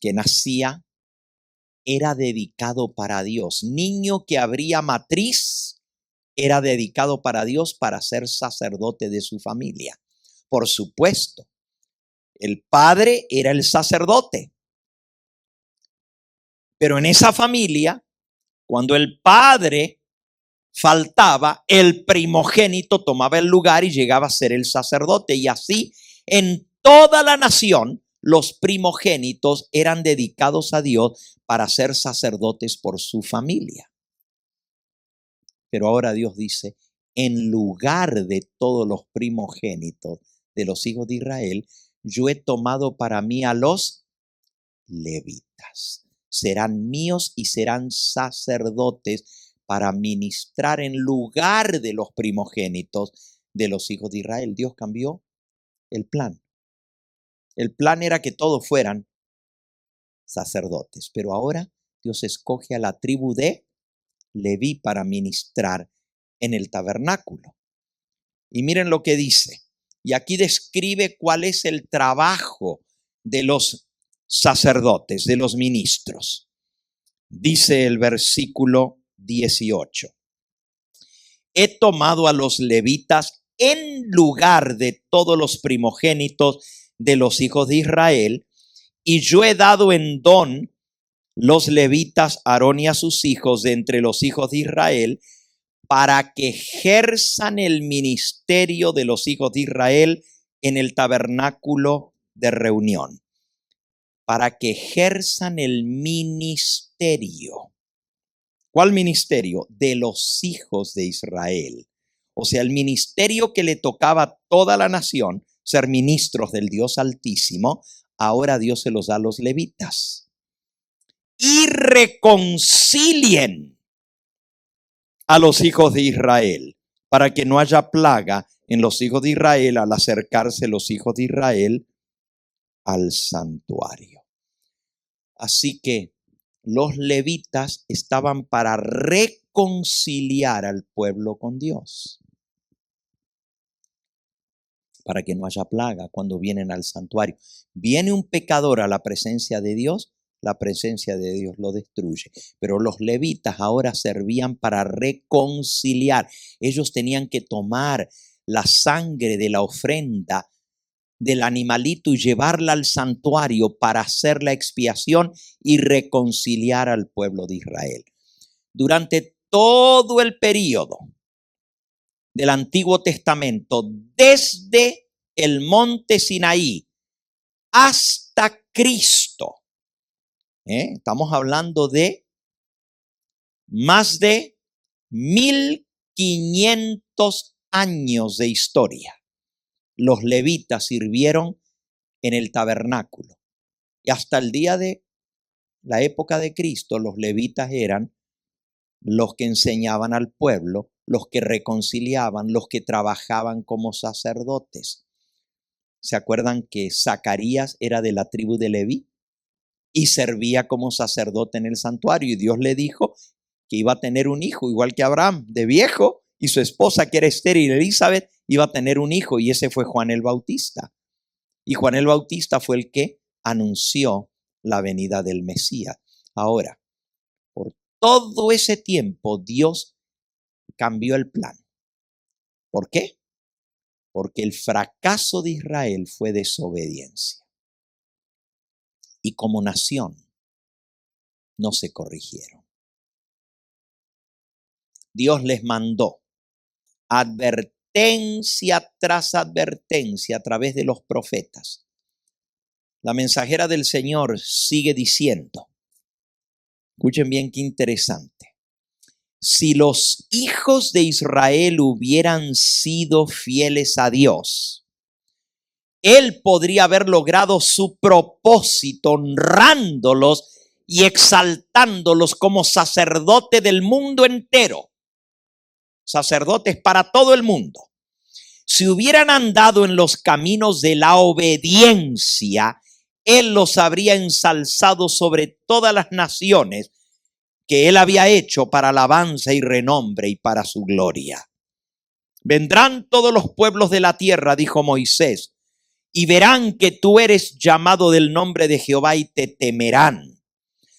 que nacía era dedicado para Dios. Niño que abría matriz era dedicado para Dios para ser sacerdote de su familia. Por supuesto, el padre era el sacerdote. Pero en esa familia, cuando el padre faltaba, el primogénito tomaba el lugar y llegaba a ser el sacerdote. Y así, en toda la nación, los primogénitos eran dedicados a Dios para ser sacerdotes por su familia. Pero ahora Dios dice: en lugar de todos los primogénitos de los hijos de Israel, yo he tomado para mí a los levitas. Serán míos y serán sacerdotes para ministrar en lugar de los primogénitos de los hijos de Israel. Dios cambió el plan. El plan era que todos fueran sacerdotes, pero ahora Dios escoge a la tribu de Leví para ministrar en el tabernáculo. Y miren lo que dice. Y aquí describe cuál es el trabajo de los sacerdotes, de los ministros. Dice el versículo 18: he tomado a los levitas en lugar de todos los primogénitos de los hijos de Israel, y yo he dado en don los levitas a Aarón y a sus hijos de entre los hijos de Israel, para que ejerzan el ministerio de los hijos de Israel en el tabernáculo de reunión. Para que ejerzan el ministerio. ¿Cuál ministerio? De los hijos de Israel. O sea, el ministerio que le tocaba a toda la nación, ser ministros del Dios Altísimo, ahora Dios se los da a los levitas. Y reconcilien a los hijos de Israel, para que no haya plaga en los hijos de Israel al acercarse los hijos de Israel al santuario. Así que los levitas estaban para reconciliar al pueblo con Dios, para que no haya plaga cuando vienen al santuario. Viene un pecador a la presencia de Dios, la presencia de Dios lo destruye. Pero los levitas ahora servían para reconciliar. Ellos tenían que tomar la sangre de la ofrenda del animalito y llevarla al santuario para hacer la expiación y reconciliar al pueblo de Israel. Durante todo el periodo del Antiguo Testamento, desde el monte Sinaí hasta Cristo, estamos hablando de más de 1500 años de historia. Los levitas sirvieron en el tabernáculo. Y hasta el día de la época de Cristo, los levitas eran los que enseñaban al pueblo, los que reconciliaban, los que trabajaban como sacerdotes. ¿Se acuerdan que Zacarías era de la tribu de Leví y servía como sacerdote en el santuario? Y Dios le dijo que iba a tener un hijo, igual que Abraham, de viejo, y su esposa, que era estéril, Elizabeth, iba a tener un hijo, y ese fue Juan el Bautista. Y Juan el Bautista fue el que anunció la venida del Mesías. Ahora, por todo ese tiempo, Dios cambió el plan. ¿Por qué? Porque el fracaso de Israel fue desobediencia. Y como nación, no se corrigieron. Dios les mandó advertencia tras advertencia a través de los profetas. La mensajera del Señor sigue diciendo, escuchen bien qué interesante, si los hijos de Israel hubieran sido fieles a Dios, Él podría haber logrado su propósito honrándolos y exaltándolos como sacerdote del mundo entero. Sacerdotes para todo el mundo. Si hubieran andado en los caminos de la obediencia, Él los habría ensalzado sobre todas las naciones que Él había hecho para alabanza y renombre y para su gloria. Vendrán todos los pueblos de la tierra, dijo Moisés, y verán que tú eres llamado del nombre de Jehová y te temerán.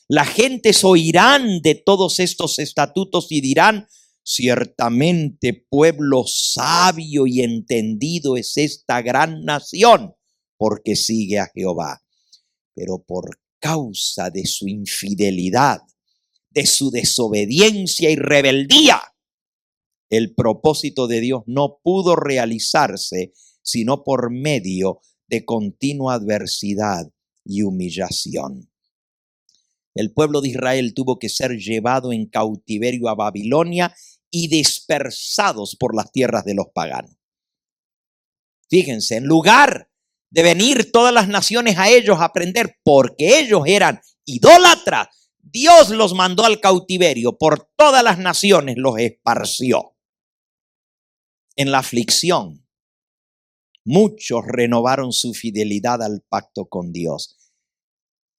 Las gentes oirán de todos estos estatutos y dirán, ciertamente pueblo sabio y entendido es esta gran nación, porque sigue a Jehová. Pero por causa de su infidelidad, de su desobediencia y rebeldía, el propósito de Dios no pudo realizarse sino por medio de continua adversidad y humillación. El pueblo de Israel tuvo que ser llevado en cautiverio a Babilonia y dispersados por las tierras de los paganos. Fíjense, en lugar de venir todas las naciones a ellos a aprender porque ellos eran idólatras, Dios los mandó al cautiverio, por todas las naciones los esparció. En la aflicción, muchos renovaron su fidelidad al pacto con Dios.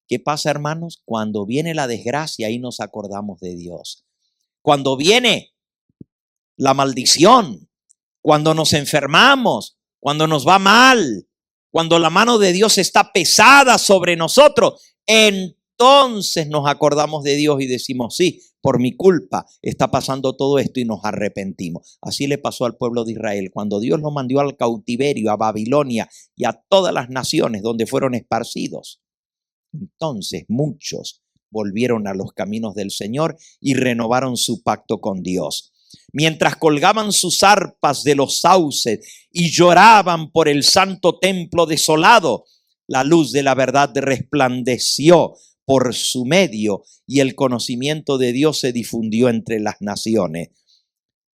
¿Qué pasa, hermanos? Cuando viene la desgracia, ahí nos acordamos de Dios. Cuando viene la maldición, cuando nos enfermamos, cuando nos va mal, cuando la mano de Dios está pesada sobre nosotros, entonces nos acordamos de Dios y decimos, sí, por mi culpa está pasando todo esto y nos arrepentimos. Así le pasó al pueblo de Israel. Cuando Dios lo mandó al cautiverio, a Babilonia y a todas las naciones donde fueron esparcidos, entonces muchos volvieron a los caminos del Señor y renovaron su pacto con Dios. Mientras colgaban sus arpas de los sauces y lloraban por el santo templo desolado, la luz de la verdad resplandeció por su medio y el conocimiento de Dios se difundió entre las naciones.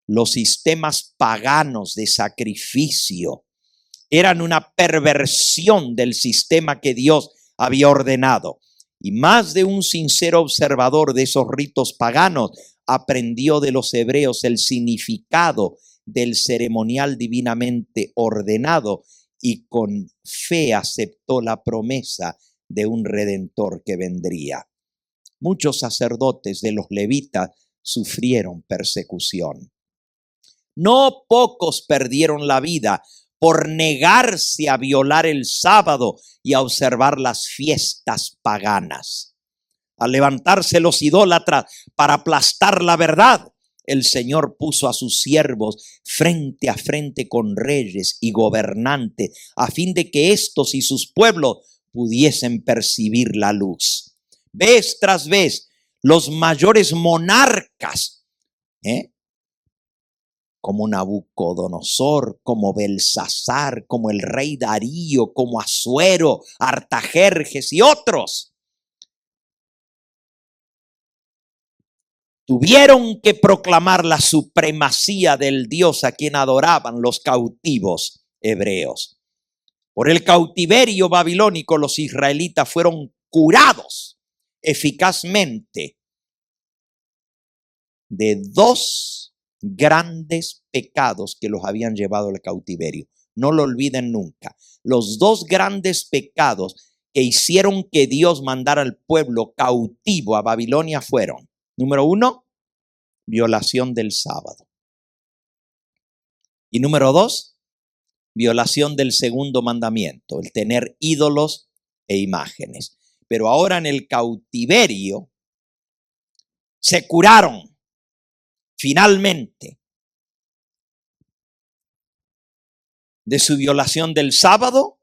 Los sistemas paganos de sacrificio eran una perversión del sistema que Dios había ordenado. Y más de un sincero observador de esos ritos paganos aprendió de los hebreos el significado del ceremonial divinamente ordenado y con fe aceptó la promesa de un redentor que vendría. Muchos sacerdotes de los levitas sufrieron persecución. No pocos perdieron la vida por negarse a violar el sábado y a observar las fiestas paganas. Al levantarse los idólatras para aplastar la verdad, el Señor puso a sus siervos frente a frente con reyes y gobernantes, a fin de que estos y sus pueblos pudiesen percibir la luz. Vez tras vez, los mayores monarcas, como Nabucodonosor, como Belsasar, como el rey Darío, como Asuero, Artajerjes y otros, tuvieron que proclamar la supremacía del Dios a quien adoraban los cautivos hebreos. Por el cautiverio babilónico, los israelitas fueron curados eficazmente de dos grandes pecados que los habían llevado al cautiverio. No lo olviden nunca. Los dos grandes pecados que hicieron que Dios mandara al pueblo cautivo a Babilonia fueron: número 1, violación del sábado. Y número 2, violación del segundo mandamiento, el tener ídolos e imágenes. Pero ahora en el cautiverio se curaron finalmente de su violación del sábado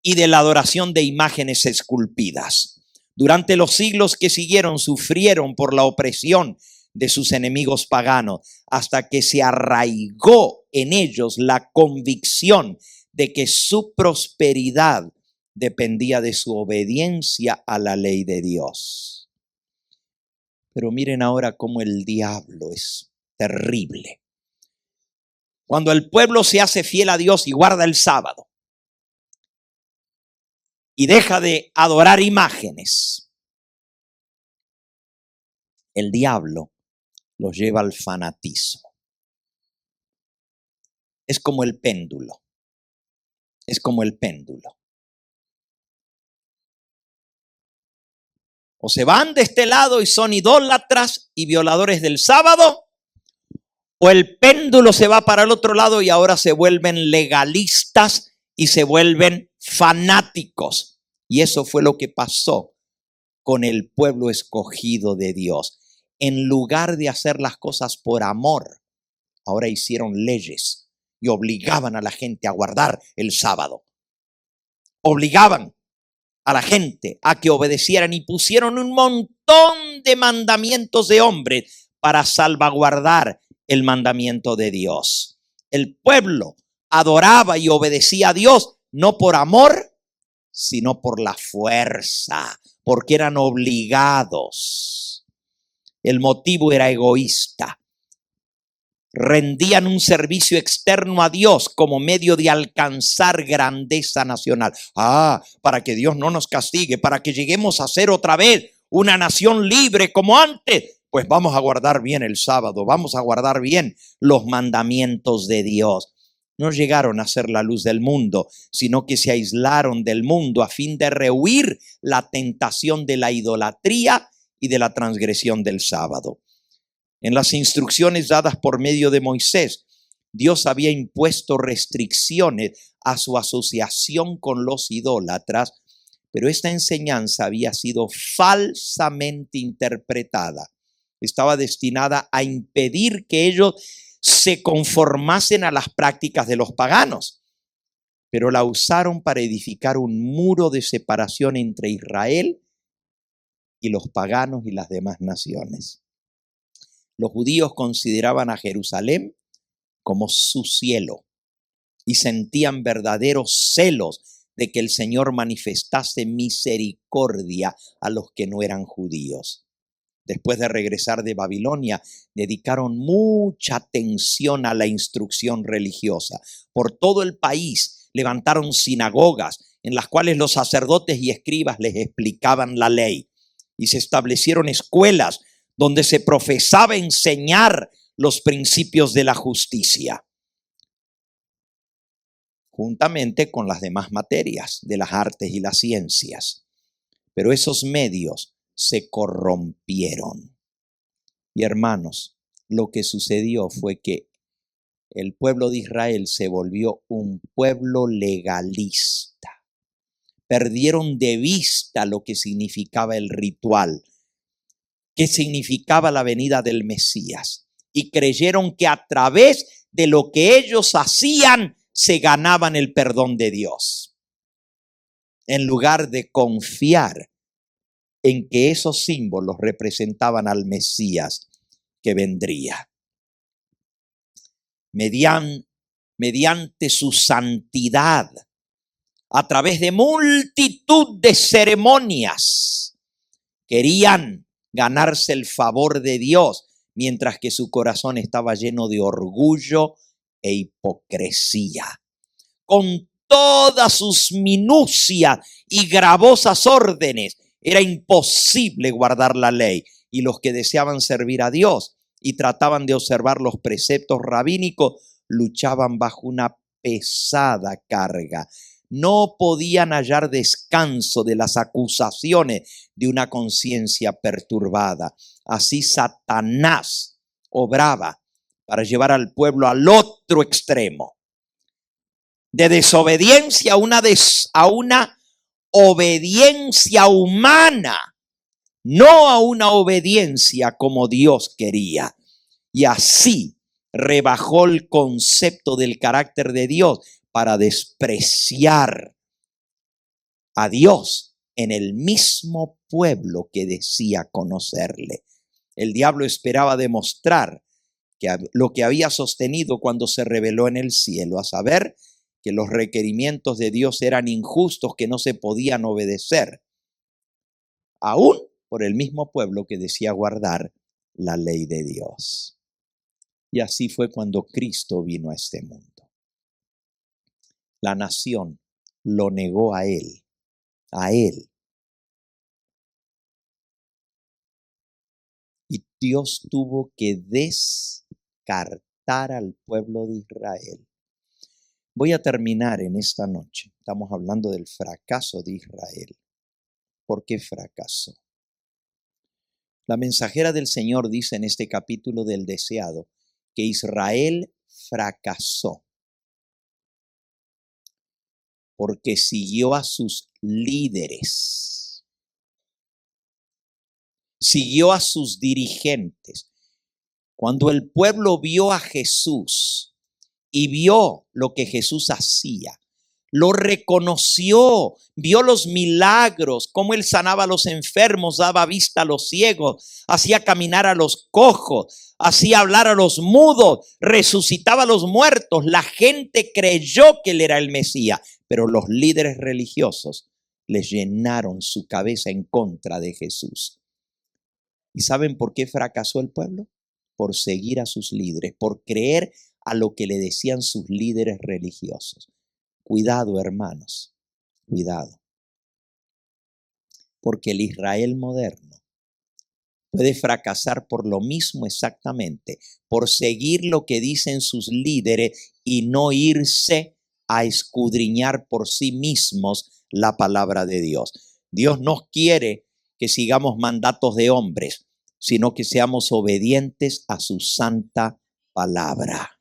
y de la adoración de imágenes esculpidas. Durante los siglos que siguieron sufrieron por la opresión de sus enemigos paganos, hasta que se arraigó en ellos la convicción de que su prosperidad dependía de su obediencia a la ley de Dios. Pero miren ahora cómo el diablo es terrible. Cuando el pueblo se hace fiel a Dios y guarda el sábado y deja de adorar imágenes, el diablo los lleva al fanatismo. Es como el péndulo. Es como el péndulo. O se van de este lado y son idólatras y violadores del sábado, o el péndulo se va para el otro lado y ahora se vuelven legalistas y se vuelven fanáticos. Y eso fue lo que pasó con el pueblo escogido de Dios. En lugar de hacer las cosas por amor, ahora hicieron leyes y obligaban a la gente a guardar el sábado. Obligaban a la gente a que obedecieran y pusieron un montón de mandamientos de hombres para salvaguardar el mandamiento de Dios. El pueblo adoraba y obedecía a Dios no por amor, sino por la fuerza, porque eran obligados. El motivo era egoísta. Rendían un servicio externo a Dios como medio de alcanzar grandeza nacional. Para que Dios no nos castigue, para que lleguemos a ser otra vez una nación libre como antes, pues vamos a guardar bien el sábado, vamos a guardar bien los mandamientos de Dios. No llegaron a ser la luz del mundo, sino que se aislaron del mundo a fin de rehuir la tentación de la idolatría y de la transgresión del sábado. En las instrucciones dadas por medio de Moisés, Dios había impuesto restricciones a su asociación con los idólatras, pero esta enseñanza había sido falsamente interpretada. Estaba destinada a impedir que ellos se conformasen a las prácticas de los paganos, pero la usaron para edificar un muro de separación entre Israel y los paganos y las demás naciones. Los judíos consideraban a Jerusalén como su cielo y sentían verdaderos celos de que el Señor manifestase misericordia a los que no eran judíos. Después de regresar de Babilonia, dedicaron mucha atención a la instrucción religiosa. Por todo el país levantaron sinagogas en las cuales los sacerdotes y escribas les explicaban la ley, y se establecieron escuelas donde se profesaba enseñar los principios de la justicia, juntamente con las demás materias de las artes y las ciencias. Pero esos medios se corrompieron. Y hermanos, lo que sucedió fue que el pueblo de Israel se volvió un pueblo legalista. Perdieron de vista lo que significaba el ritual, qué significaba la venida del Mesías, y creyeron que a través de lo que ellos hacían se ganaban el perdón de Dios, en lugar de confiar en que esos símbolos representaban al Mesías que vendría. Mediante su santidad, a través de multitud de ceremonias, querían ganarse el favor de Dios, mientras que su corazón estaba lleno de orgullo e hipocresía. Con todas sus minucias y gravosas órdenes, era imposible guardar la ley, y los que deseaban servir a Dios y trataban de observar los preceptos rabínicos luchaban bajo una pesada carga. No podían hallar descanso de las acusaciones de una conciencia perturbada. Así Satanás obraba para llevar al pueblo al otro extremo, de desobediencia a una obediencia humana, no a una obediencia como Dios quería. Y así rebajó el concepto del carácter de Dios para despreciar a Dios en el mismo pueblo que decía conocerle. El diablo esperaba demostrar que lo que había sostenido cuando se reveló en el cielo, a saber, que los requerimientos de Dios eran injustos, que no se podían obedecer, aún por el mismo pueblo que decía guardar la ley de Dios. Y así fue cuando Cristo vino a este mundo. La nación lo negó a Él. Y Dios tuvo que descartar al pueblo de Israel. Voy a terminar en esta noche. Estamos hablando del fracaso de Israel. ¿Por qué fracasó? La mensajera del Señor dice en este capítulo del deseado que Israel fracasó porque siguió a sus líderes, siguió a sus dirigentes. Cuando el pueblo vio a Jesús y vio lo que Jesús hacía, lo reconoció, vio los milagros, cómo él sanaba a los enfermos, daba vista a los ciegos, hacía caminar a los cojos, hacía hablar a los mudos, resucitaba a los muertos. La gente creyó que él era el Mesías, pero los líderes religiosos les llenaron su cabeza en contra de Jesús. ¿Y saben por qué fracasó el pueblo? Por seguir a sus líderes, por creer a lo que le decían sus líderes religiosos. Cuidado, hermanos, cuidado. Porque el Israel moderno puede fracasar por lo mismo exactamente, por seguir lo que dicen sus líderes y no irse a escudriñar por sí mismos la palabra de Dios. Dios no quiere que sigamos mandatos de hombres, sino que seamos obedientes a su santa palabra.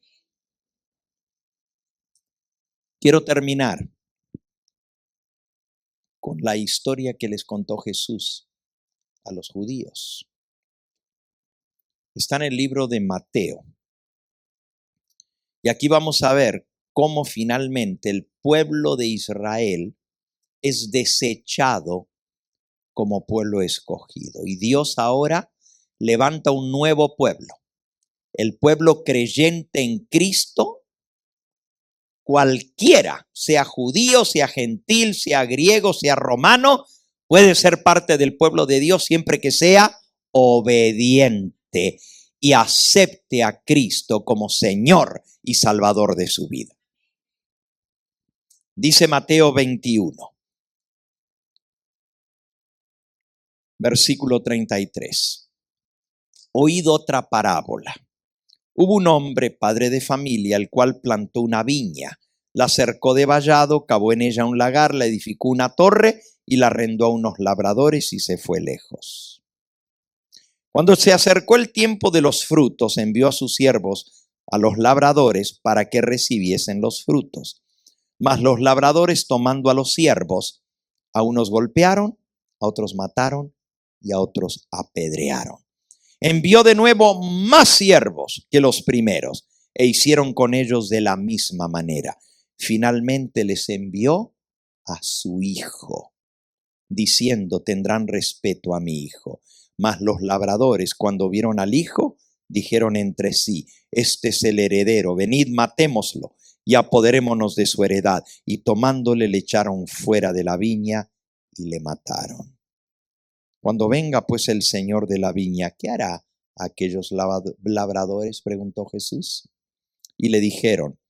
Quiero terminar con la historia que les contó Jesús a los judíos. Está en el libro de Mateo. Y aquí vamos a ver cómo finalmente el pueblo de Israel es desechado como pueblo escogido. Y Dios ahora levanta un nuevo pueblo. El pueblo creyente en Cristo. Cualquiera, sea judío, sea gentil, sea griego, sea romano, puede ser parte del pueblo de Dios siempre que sea obediente y acepte a Cristo como Señor y Salvador de su vida. Dice Mateo 21, versículo 33. Oíd otra parábola. Hubo un hombre, padre de familia, el cual plantó una viña, la cercó de vallado, cavó en ella un lagar, la edificó una torre y la arrendó a unos labradores y se fue lejos. Cuando se acercó el tiempo de los frutos, envió a sus siervos a los labradores para que recibiesen los frutos. Mas los labradores, tomando a los siervos, a unos golpearon, a otros mataron y a otros apedrearon. Envió de nuevo más siervos que los primeros e hicieron con ellos de la misma manera. Finalmente les envió a su hijo, diciendo: tendrán respeto a mi hijo. Mas los labradores, cuando vieron al hijo, dijeron entre sí: este es el heredero, venid, matémoslo y apoderémonos de su heredad. Y tomándole, le echaron fuera de la viña y le mataron. Cuando venga pues el señor de la viña, ¿qué hará a aquellos labradores?, preguntó Jesús. Y le dijeron: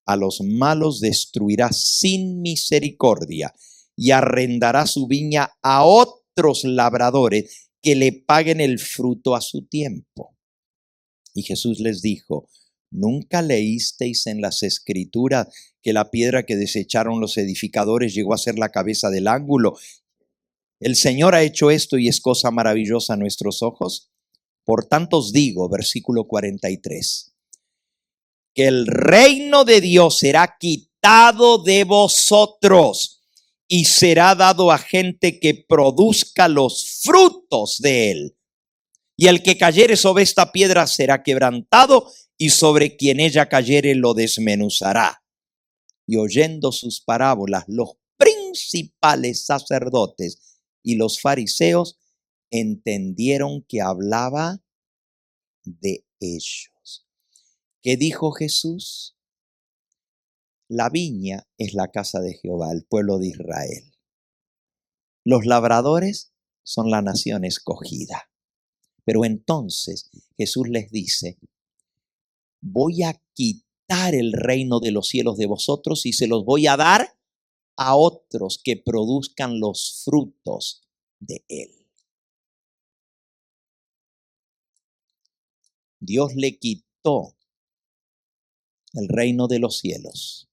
a los malos destruirá sin misericordia y arrendará su viña a otros labradores que le paguen el fruto a su tiempo. Y Jesús les dijo: ¿nunca leísteis en las Escrituras que la piedra que desecharon los edificadores llegó a ser la cabeza del ángulo? El Señor ha hecho esto y es cosa maravillosa a nuestros ojos. Por tanto os digo, versículo 43, que el reino de Dios será quitado de vosotros y será dado a gente que produzca los frutos de él. Y el que cayere sobre esta piedra será quebrantado, y sobre quien ella cayere lo desmenuzará. Y oyendo sus parábolas, los principales sacerdotes y los fariseos entendieron que hablaba de ellos. ¿Qué dijo Jesús? La viña es la casa de Jehová, el pueblo de Israel. Los labradores son la nación escogida. Pero entonces Jesús les dice: voy a quitar el reino de los cielos de vosotros y se los voy a dar a otros que produzcan los frutos de él. Dios le quitó el reino de los cielos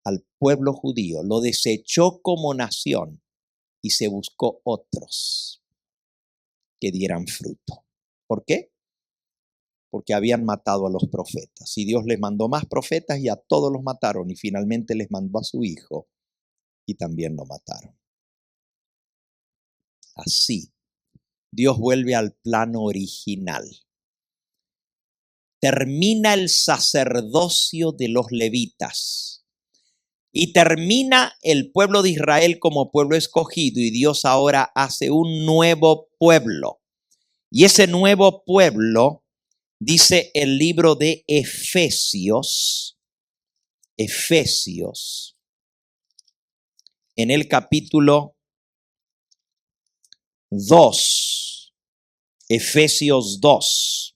al pueblo judío, lo desechó como nación y se buscó otros que dieran fruto. ¿Por qué? Porque habían matado a los profetas. Y Dios les mandó más profetas y a todos los mataron. Y finalmente les mandó a su hijo y también lo mataron. Así, Dios vuelve al plano original. Termina el sacerdocio de los levitas. Y termina el pueblo de Israel como pueblo escogido. Y Dios ahora hace un nuevo pueblo. Y ese nuevo pueblo, dice el libro de Efesios, en el capítulo 2, Efesios 2.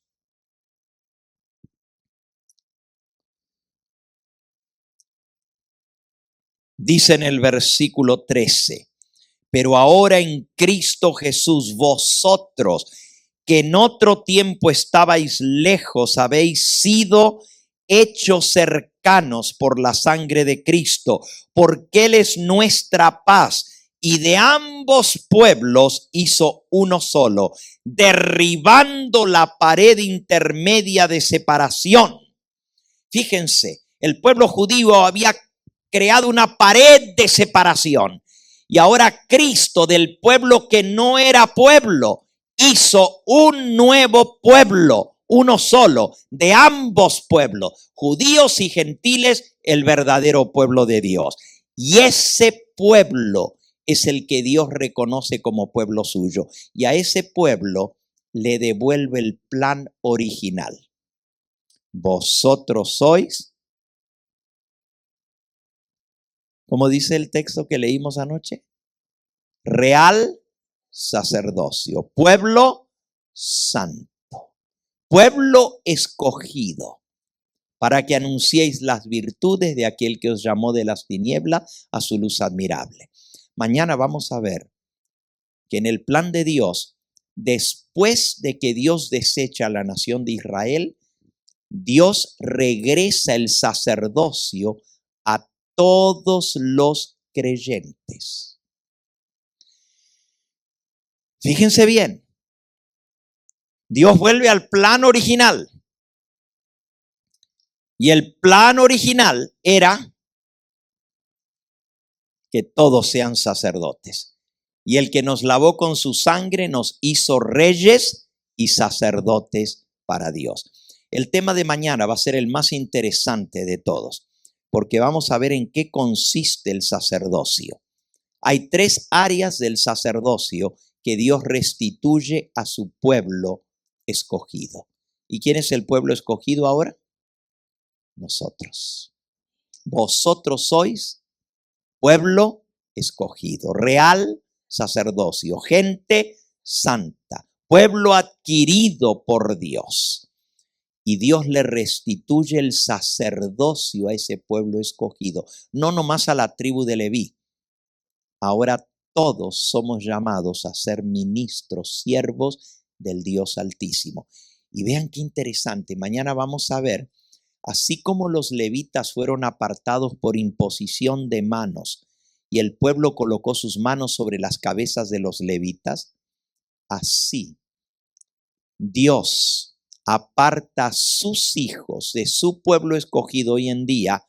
Dice en el versículo 13: pero ahora en Cristo Jesús, vosotros que en otro tiempo estabais lejos, habéis sido hechos cercanos por la sangre de Cristo, porque Él es nuestra paz, y de ambos pueblos hizo uno solo, derribando la pared intermedia de separación. Fíjense, el pueblo judío había creado una pared de separación, y ahora Cristo, del pueblo que no era pueblo, hizo un nuevo pueblo, uno solo, de ambos pueblos, judíos y gentiles, el verdadero pueblo de Dios. Y ese pueblo es el que Dios reconoce como pueblo suyo. Y a ese pueblo le devuelve el plan original. Vosotros sois, como dice el texto que leímos anoche, real sacerdocio, pueblo santo, pueblo escogido, para que anunciéis las virtudes de aquel que os llamó de las tinieblas a su luz admirable. Mañana vamos a ver que en el plan de Dios, después de que Dios desecha a la nación de Israel, Dios regresa el sacerdocio a todos los creyentes. Fíjense bien, Dios vuelve al plan original. Y el plan original era que todos sean sacerdotes. Y el que nos lavó con su sangre nos hizo reyes y sacerdotes para Dios. El tema de mañana va a ser el más interesante de todos, porque vamos a ver en qué consiste el sacerdocio. Hay 3 áreas del sacerdocio que Dios restituye a su pueblo escogido. ¿Y quién es el pueblo escogido ahora? Nosotros. Vosotros sois pueblo escogido, real sacerdocio, gente santa, pueblo adquirido por Dios. Y Dios le restituye el sacerdocio a ese pueblo escogido, no nomás a la tribu de Leví. Ahora todos somos llamados a ser ministros, siervos del Dios Altísimo. Y vean qué interesante, mañana vamos a ver, así como los levitas fueron apartados por imposición de manos y el pueblo colocó sus manos sobre las cabezas de los levitas, así Dios aparta a sus hijos de su pueblo escogido hoy en día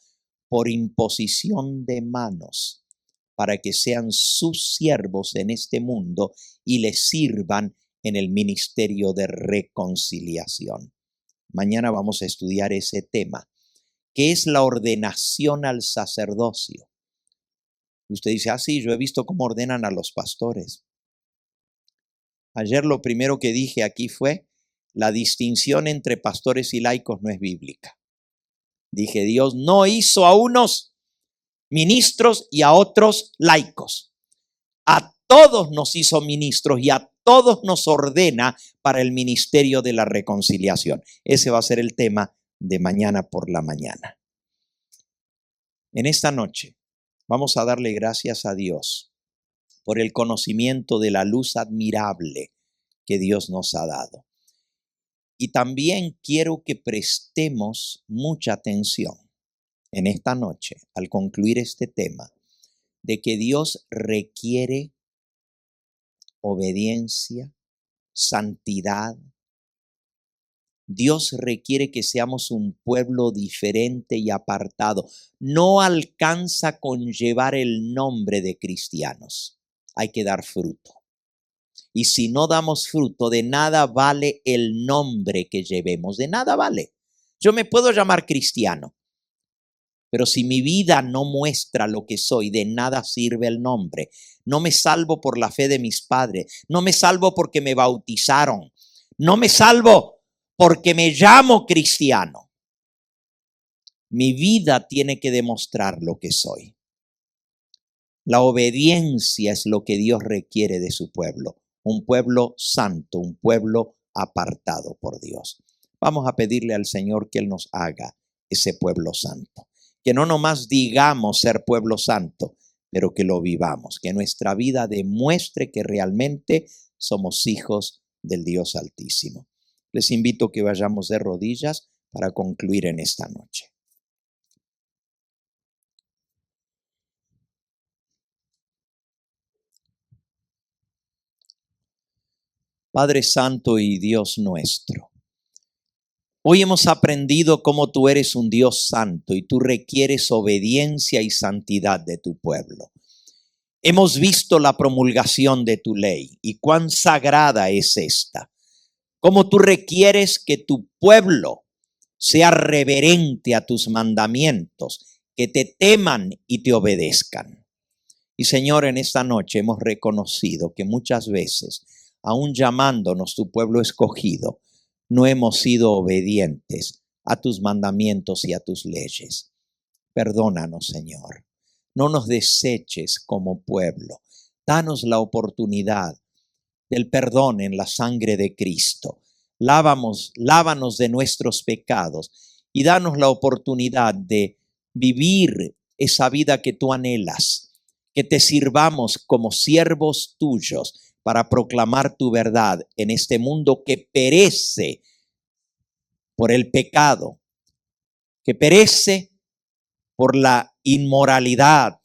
por imposición de manos, para que sean sus siervos en este mundo y les sirvan en el ministerio de reconciliación. Mañana vamos a estudiar ese tema, que es la ordenación al sacerdocio. Y usted dice, sí, yo he visto cómo ordenan a los pastores. Ayer lo primero que dije aquí fue, la distinción entre pastores y laicos no es bíblica. Dije, Dios no hizo a unos ministros y a otros laicos. A todos nos hizo ministros y a todos nos ordena para el ministerio de la reconciliación. Ese va a ser el tema de mañana por la mañana. En esta noche vamos a darle gracias a Dios por el conocimiento de la luz admirable que Dios nos ha dado. Y también quiero que prestemos mucha atención en esta noche, al concluir este tema, de que Dios requiere obediencia, santidad. Dios requiere que seamos un pueblo diferente y apartado. No alcanza con llevar el nombre de cristianos. Hay que dar fruto. Y si no damos fruto, de nada vale el nombre que llevemos. De nada vale. Yo me puedo llamar cristiano, pero si mi vida no muestra lo que soy, de nada sirve el nombre. No me salvo por la fe de mis padres. No me salvo porque me bautizaron. No me salvo porque me llamo cristiano. Mi vida tiene que demostrar lo que soy. La obediencia es lo que Dios requiere de su pueblo. Un pueblo santo, un pueblo apartado por Dios. Vamos a pedirle al Señor que Él nos haga ese pueblo santo. Que no nomás digamos ser pueblo santo, pero que lo vivamos. Que nuestra vida demuestre que realmente somos hijos del Dios Altísimo. Les invito a que vayamos de rodillas para concluir en esta noche. Padre Santo y Dios nuestro, hoy hemos aprendido cómo tú eres un Dios santo y tú requieres obediencia y santidad de tu pueblo. Hemos visto la promulgación de tu ley y cuán sagrada es esta. Cómo tú requieres que tu pueblo sea reverente a tus mandamientos, que te teman y te obedezcan. Y Señor, en esta noche hemos reconocido que muchas veces, aún llamándonos tu pueblo escogido, no hemos sido obedientes a tus mandamientos y a tus leyes. Perdónanos, Señor. No nos deseches como pueblo. Danos la oportunidad del perdón en la sangre de Cristo. Lávanos de nuestros pecados y danos la oportunidad de vivir esa vida que tú anhelas, que te sirvamos como siervos tuyos para proclamar tu verdad en este mundo que perece por el pecado, que perece por la inmoralidad,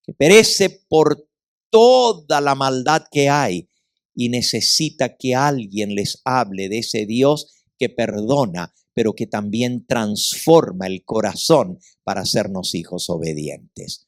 que perece por toda la maldad que hay y necesita que alguien les hable de ese Dios que perdona, pero que también transforma el corazón para hacernos hijos obedientes.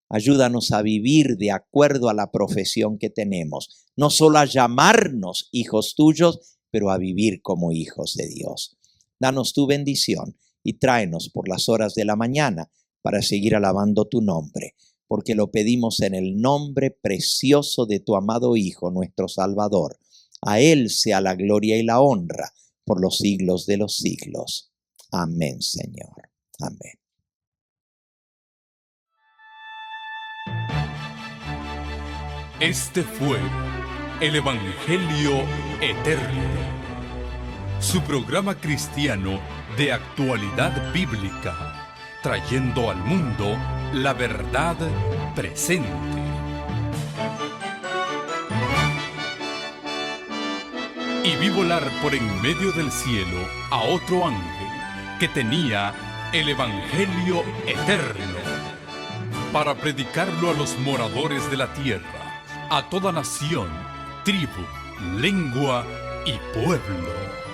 Ayúdanos a vivir de acuerdo a la profesión que tenemos, no solo a llamarnos hijos tuyos, pero a vivir como hijos de Dios. Danos tu bendición y tráenos por las horas de la mañana para seguir alabando tu nombre, porque lo pedimos en el nombre precioso de tu amado Hijo, nuestro Salvador. A Él sea la gloria y la honra por los siglos de los siglos. Amén, Señor. Amén. Este fue el Evangelio Eterno, su programa cristiano de actualidad bíblica, trayendo al mundo la verdad presente. Y vi volar por en medio del cielo a otro ángel que tenía el Evangelio Eterno para predicarlo a los moradores de la tierra, a toda nación, tribu, lengua y pueblo.